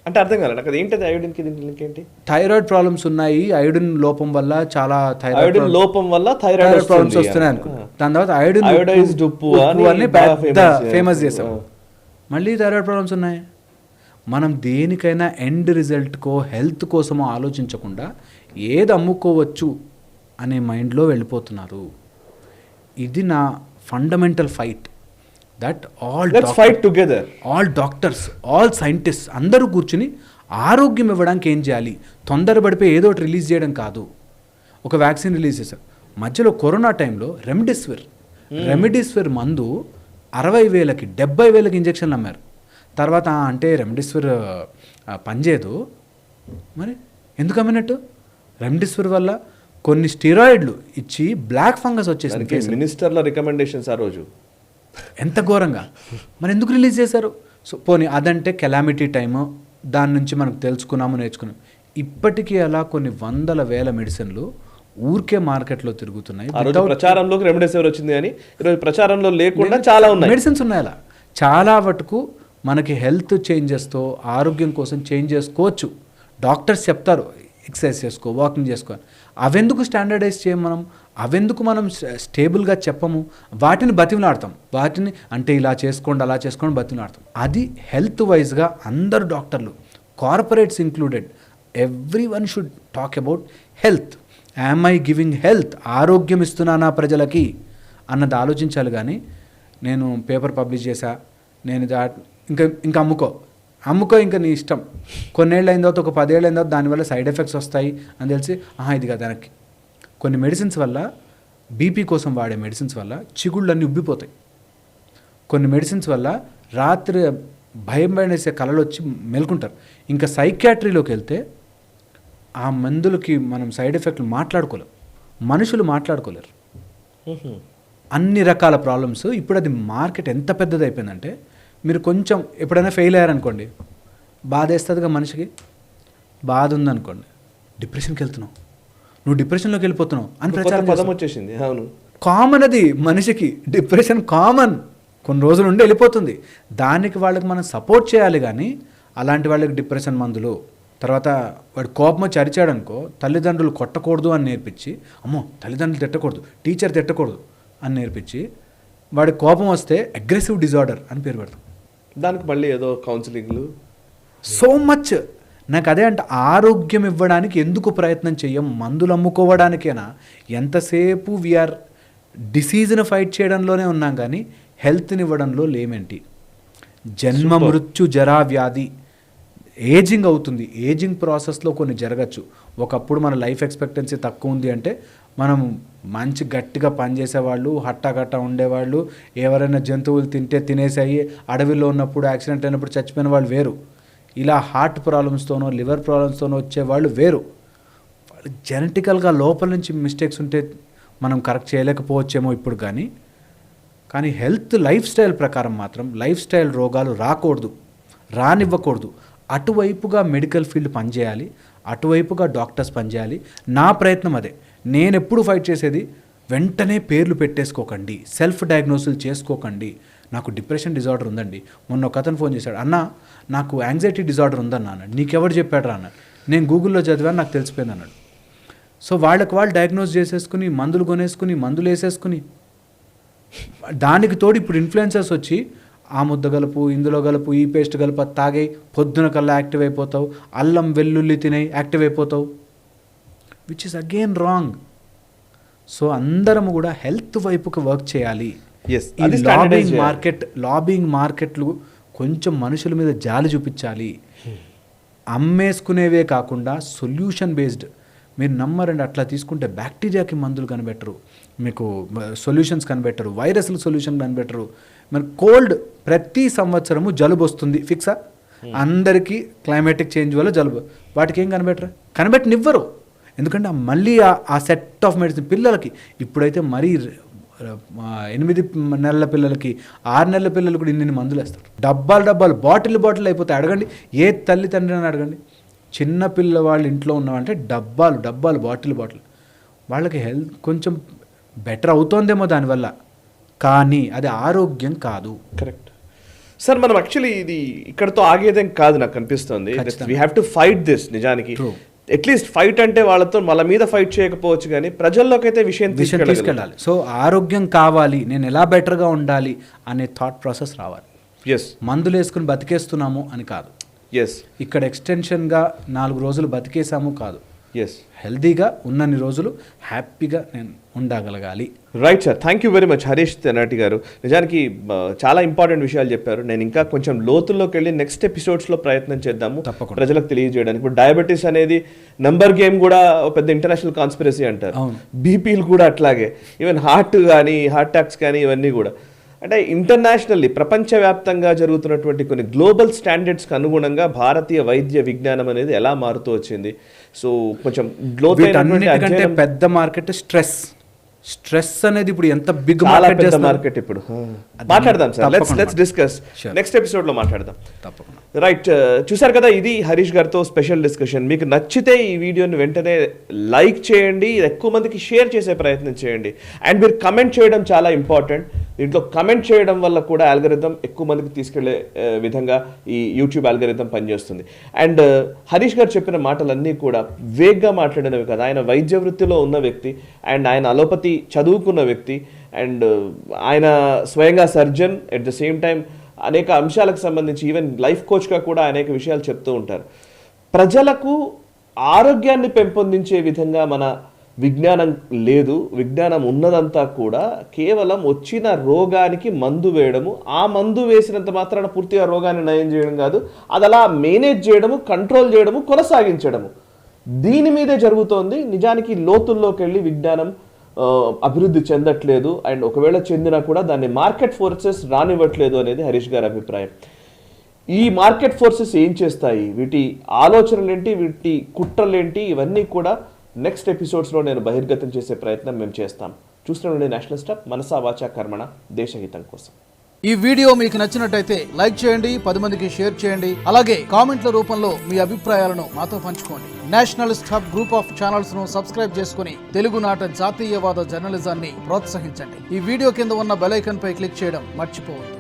అంటే అర్థం కాలేదు నాకు. అది ఏంటది అయోడిన్కి దీనికి ఏంటి? థైరాయిడ్ ప్రాబ్లమ్స్ ఉన్నాయి, అయోడిన్ లోపం వల్ల చాలా థైరాయిడ్ లోపం వల్ల థైరాయిడ్ ప్రాబ్లమ్స్ వస్తున్నాయి అనుకున్నా. దాని తర్వాత అయోడైజ్డ్ ఉప్పు అని పెద్ద ఫేమస్ చేసాం, మళ్ళీ థైరాయిడ్ ప్రాబ్లమ్స్ ఉన్నాయి. మనం దేనికైనా ఎండ్ రిజల్ట్కో హెల్త్ కోసమో ఆలోచించకుండా ఏది అమ్ముకోవచ్చు అనే మైండ్లో వెళ్ళిపోతున్నారు. ఇది నా fundamental fight. That all doctors, all scientist అందరూ కూర్చుని ఆరోగ్యం ఇవ్వడానికి ఏం చేయాలి, తొందరపడిపోయి ఏదో ఒకటి రిలీజ్ చేయడం కాదు. ఒక వ్యాక్సిన్ రిలీజ్ చేశారు మధ్యలో కరోనా టైంలో. రెమిడిసివిర్ మందు 60,000కి 70,000కి ఇంజక్షన్లు అమ్మారు. తర్వాత అంటే రెమిడిసివిర్ పనిచేయదు, మరి ఎందుకు అమ్మినట్టు? రెమిడిసివిర్ వల్ల కొన్ని స్టెరాయిడ్లు ఇచ్చి బ్లాక్ ఫంగస్ వచ్చేసింది. మినిస్టర్ల రికమెండేషన్స్ ఆ రోజు ఎంత ఘోరంగా, మరి ఎందుకు రిలీజ్ చేశారు? సో పోనీ అదంటే కెలామిటీ టైము, దాని నుంచి మనకు తెలుసుకున్నాము, నేర్చుకున్నాం. ఇప్పటికీ అలా కొన్ని 100,000 మెడిసిన్లు ఊరికే మార్కెట్లో తిరుగుతున్నాయి. ప్రచారంలోకి రెమిడిసివిర్ వచ్చింది కానీ ఈరోజు ప్రచారంలో లేకుండా చాలా ఉన్నాయి మెడిసిన్స్ ఉన్నాయి. అలా చాలా మటుకు మనకి హెల్త్ చేంజెస్తో ఆరోగ్యం కోసం చేంజ్ చేసుకోవచ్చు. డాక్టర్స్ చెప్తారు ఎక్సర్సైజ్ చేసుకో, వాకింగ్ చేసుకో. అవెందుకు స్టాండర్డైజ్ చేయం మనం? అవెందుకు మనం స్టేబుల్గా చెప్పము? వాటిని బతిమలాడతాం. వాటిని అంటే ఇలా చేసుకోండి, అలా చేసుకోండి బతిమలాడతాం. అది హెల్త్ వైజ్గా అందరు డాక్టర్లు, corporates included, every one should talk about health. Am I giving health? ఆరోగ్యం ఇస్తున్నానా ప్రజలకి అన్నది ఆలోచించాలి. కానీ నేను పేపర్ పబ్లిష్ చేశా, నేను ఇంకా అమ్ముకో ఇంకా నీ ఇష్టం. కొన్నేళ్ళు అయిన తర్వాత, ఒక 10 ఏళ్ళు అయిన తర్వాత దానివల్ల సైడ్ ఎఫెక్ట్స్ వస్తాయి అని తెలిసి ఇది కదా దానికి. కొన్ని మెడిసిన్స్ వల్ల, బీపీ కోసం వాడే మెడిసిన్స్ వల్ల చిగుళ్ళన్నీ ఉబ్బిపోతాయి. కొన్ని మెడిసిన్స్ వల్ల రాత్రి భయం వేసే కళలు వచ్చి మెలుకుంటారు. ఇంకా సైకియాట్రీలోకి వెళ్తే ఆ మందులకి మనం సైడ్ ఎఫెక్ట్లు మాట్లాడుకోలేం, మనుషులు మాట్లాడుకోలేరు. అన్ని రకాల ప్రాబ్లమ్స్. ఇప్పుడు అది మార్కెట్ ఎంత పెద్దది అయిపోయిందంటే, మీరు కొంచెం ఎప్పుడైనా ఫెయిల్ అయ్యారనుకోండి, బాధ వేస్తుందిగా మనిషికి. బాధ ఉందనుకోండి, డిప్రెషన్కి వెళ్తున్నావు, నువ్వు డిప్రెషన్లోకి వెళ్ళిపోతున్నావు అని ప్రచారం వచ్చేసింది. అవును, కామన్ అది మనిషికి. డిప్రెషన్ కామన్, కొన్ని రోజులు ఉండి వెళ్ళిపోతుంది. దానికి వాళ్ళకి మనం సపోర్ట్ చేయాలి. కానీ అలాంటి వాళ్ళకి డిప్రెషన్ మందులు, తర్వాత వాడు కోపం వచ్చి అరిచాడు అనుకో, తల్లిదండ్రులు కొట్టకూడదు అని నేర్పించి, అమ్మో తల్లిదండ్రులు తిట్టకూడదు, టీచర్ తిట్టకూడదు అని నేర్పించి, వాడి కోపం వస్తే అగ్రెసివ్ డిజార్డర్ అని పేరు పెడతాం. దానికి మళ్ళీ ఏదో కౌన్సిలింగ్లు, సో మచ్. నాకు అదే అంటే, ఆరోగ్యం ఇవ్వడానికి ఎందుకు ప్రయత్నం చెయ్యం? మందులు అమ్ముకోవడానికేనా? ఎంతసేపు వీఆర్ డిసీజ్ని ఫైట్ చేయడంలోనే ఉన్నాం, కానీ హెల్త్ని ఇవ్వడంలో లేమేంటి? జన్మ మృత్యు జరా వ్యాధి, ఏజింగ్ అవుతుంది. ఏజింగ్ ప్రాసెస్లో కొన్ని జరగచ్చు. ఒకప్పుడు మన లైఫ్ ఎక్స్పెక్టెన్సీ తక్కువ ఉంది అంటే మనం మంచి గట్టిగా పనిచేసేవాళ్ళు, హట్టాగట్టా ఉండేవాళ్ళు. ఎవరైనా జంతువులు తినేసాయి, అడవిలో ఉన్నప్పుడు యాక్సిడెంట్ అయినప్పుడు చచ్చిపోయిన వాళ్ళు వేరు. ఇలా హార్ట్ ప్రాబ్లమ్స్తోనో లివర్ ప్రాబ్లమ్స్తోనో వచ్చేవాళ్ళు వేరు. వాళ్ళు జెనెటికల్గా లోపల నుంచి మిస్టేక్స్ ఉంటే మనం కరెక్ట్ చేయలేకపోవచ్చేమో ఇప్పుడు. కానీ హెల్త్ లైఫ్ స్టైల్ ప్రకారం మాత్రం లైఫ్ స్టైల్ రోగాలు రానివ్వకూడదు. అటువైపుగా మెడికల్ ఫీల్డ్ పనిచేయాలి, అటువైపుగా డాక్టర్స్ పనిచేయాలి. నా ప్రయత్నం అదే. నేను ఎప్పుడు ఫైట్ చేసేది, వెంటనే పేర్లు పెట్టేసుకోకండి, సెల్ఫ్ డయాగ్నోసిస్ చేసుకోకండి. నాకు డిప్రెషన్ డిజార్డర్ ఉందండి. మొన్న ఒక అతను ఫోన్ చేశాడు, అన్న నాకు యాంగ్జైటీ డిజార్డర్ ఉందన్న అన్నాడు. నీకెవరు చెప్పాడు రా అన్నాడు. నేను గూగుల్లో చదివాను, నాకు తెలిసిపోయింది అన్నాడు. సో వాళ్ళకి వాళ్ళు డయాగ్నోస్ చేసేసుకుని, మందులు కొనేసుకుని, మందులు వేసేసుకుని, దానికి తోడు ఇప్పుడు ఇన్ఫ్లుయెన్సర్స్ వచ్చి ఆ ముద్ద గలుపు, ఇందులో గలుపు, ఈ పేస్ట్ గలుపు, తాగే పొద్దున కల్లా యాక్టివ్ అయిపోతావు, అల్లం వెల్లుల్లి తినే యాక్టివ్ అయిపోతావు. Which is again wrong. So అందరము కూడా హెల్త్ వైపుకి వర్క్ చేయాలి. Yes, ఈ అది standardize లాబింగ్ మార్కెట్లు కొంచెం మనుషుల మీద జాలి చూపించాలి. అమ్మేసుకునేవే కాకుండా సొల్యూషన్ బేస్డ్, మీరు నమ్మరండి, అట్లా తీసుకుంటే బ్యాక్టీరియాకి మందులు కనిపెట్టరు, మీకు సొల్యూషన్స్ కనిపెట్టరు, వైరస్లు సొల్యూషన్ కనిపెట్టరు. మరి కోల్డ్ ప్రతి సంవత్సరము జలుబు వస్తుంది ఫిక్సా, అందరికీ క్లైమాటిక్ చేంజ్ వల్ల జలుబు, వాటికి ఏం కనిపెట్టరు, కనిపెట్టనివ్వరు. ఎందుకంటే మళ్ళీ ఆ సెట్ ఆఫ్ మెడిసిన్ పిల్లలకి ఇప్పుడైతే మరీ 8 నెలల పిల్లలకి 6 నెలల పిల్లలు కూడా ఇన్ని మందులు వేస్తారు. డబ్బాలు బాటిల్ అయిపోతాయి. అడగండి ఏ తల్లి తండ్రి అని అడగండి, చిన్న పిల్లవాళ్ళు ఇంట్లో ఉన్నామంటే డబ్బాలు బాటిల్ వాళ్ళకి హెల్త్ కొంచెం బెటర్ అవుతోందేమో దానివల్ల, కానీ అది ఆరోగ్యం కాదు. Correct sir. మనం యాక్చువల్లీ ఇది ఇక్కడతో ఆగేదేం కాదు నాకు అనిపిస్తుంది. We have to fight this. నిజానికి అట్లీస్ట్ ఫైట్ అంటే వాళ్ళతో వాళ్ళ మీద ఫైట్ చేయకపోవచ్చు, కానీ ప్రజల్లోకి అయితే విషయం తీసుకెళ్ళాలి. సో ఆరోగ్యం కావాలి, నేను ఎలా బెటర్గా ఉండాలి అనే థాట్ ప్రాసెస్ రావాలి. ఎస్, మందులు వేసుకుని బతికేస్తున్నాము అని కాదు. ఎస్, ఇక్కడ ఎక్స్టెన్షన్గా 4 రోజులు బతికేసాము కాదు. ఎస్, హెల్దీగా ఉన్నన్ని రోజులు హ్యాపీగా నేను ఉండగలగాలి. Right sir. Thank you very much Harish Tenati garu. నిజానికి చాలా ఇంపార్టెంట్ విషయాలు చెప్పారు. నేను ఇంకా కొంచెం లోతుల్లోకి వెళ్ళి నెక్స్ట్ ఎపిసోడ్స్లో ప్రయత్నం చేద్దాము ప్రజలకు తెలియజేయడానికి. ఇప్పుడు డయాబెటీస్ అనేది నంబర్ గేమ్ కూడా పెద్ద ఇంటర్నేషనల్ కాన్స్పిరసీ అంటారు. బీపీలు కూడా అట్లాగే, ఈవెన్ హార్ట్ కానీ హార్ట్ అటాక్స్ కానీ ఇవన్నీ కూడా అంటే ఇంటర్నేషనల్లీ ప్రపంచవ్యాప్తంగా జరుగుతున్నటువంటి కొన్ని గ్లోబల్ స్టాండర్డ్స్కి అనుగుణంగా భారతీయ వైద్య విజ్ఞానం అనేది ఎలా మారుతూ వచ్చింది. సో కొంచెం వీటన్నిటికంటే పెద్ద మార్కెట్ స్ట్రెస్ అనేది ఇప్పుడు ఎంత బిగ్ మార్కెట్ ఇప్పుడు మాట్లాడదాం sir. Let's discuss next episode లో మాట్లాడదాం. తప్పకుండా. రైట్, చూసారు కదా, ఇది హరీష్ గారితో స్పెషల్ డిస్కషన్. మీకు నచ్చితే ఈ వీడియోని వెంటనే లైక్ చేయండి, ఎక్కువ మందికి షేర్ చేసే ప్రయత్నం చేయండి. అండ్ మీరు కమెంట్ చేయడం చాలా ఇంపార్టెంట్. దీంట్లో కమెంట్ చేయడం వల్ల కూడా ఆల్గరిథం ఎక్కువ మందికి తీసుకెళ్లే విధంగా ఈ యూట్యూబ్ ఆల్గరిథం పనిచేస్తుంది. అండ్ హరీష్ గారు చెప్పిన మాటలన్నీ కూడా వేగ్గా మాట్లాడినవి కదా. ఆయన వైద్య వృత్తిలో ఉన్న వ్యక్తి, అండ్ ఆయన అలోపతి చదువుకున్న వ్యక్తి, అండ్ ఆయన స్వయంగా surgeon, at the same time అనేక అంశాలకు సంబంధించి ఈవెన్ లైఫ్ కోచ్గా కూడా అనేక విషయాలు చెప్తూ ఉంటారు. ప్రజలకు ఆరోగ్యాన్ని పెంపొందించే విధంగా మన విజ్ఞానం లేదు. విజ్ఞానం ఉన్నదంతా కూడా కేవలం వచ్చిన రోగానికి మందు వేయడము, ఆ మందు వేసినంత మాత్రాన పూర్తిగా రోగాన్ని నయం చేయడం కాదు, అది అలా మేనేజ్ చేయడము, కంట్రోల్ చేయడము, కొనసాగించడము, దీని మీదే జరుగుతోంది. నిజానికి లోతుల్లోకి వెళ్ళి విజ్ఞానం అభివృద్ధి చెందట్లేదు. అండ్ ఒకవేళ చెందినా కూడా దాన్ని మార్కెట్ ఫోర్సెస్ రానివ్వట్లేదు అనేది హరీష్ గారి అభిప్రాయం. ఈ మార్కెట్ ఫోర్సెస్ ఏం చేస్తాయి, వీటి ఆలోచనలేంటి, వీటి కుట్రలేంటి, ఇవన్నీ కూడా నెక్స్ట్ ఎపిసోడ్స్లో నేను బహిర్గతం చేసే ప్రయత్నం మేము చేస్తాం. చూస్తూనే నేషనల్ స్టాప్, మనసా వాచా కర్మణ, దేశహితం కోసం. ఈ వీడియో మీకు నచ్చినట్టయితే లైక్ చేయండి, 10 మందికి షేర్ చేయండి. అలాగే కామెంట్ల రూపంలో మీ అభిప్రాయాలను మాతో పంచుకోండి. Nationalist hub group of channels ను సబ్స్క్రైబ్ చేసుకుని తెలుగునాట జాతీయవాద జర్నలిజాన్ని ప్రోత్సహించండి. ఈ వీడియో కింద ఉన్న బెల్ ఐకాన్ పై క్లిక్ చేయడం మర్చిపోవద్దు.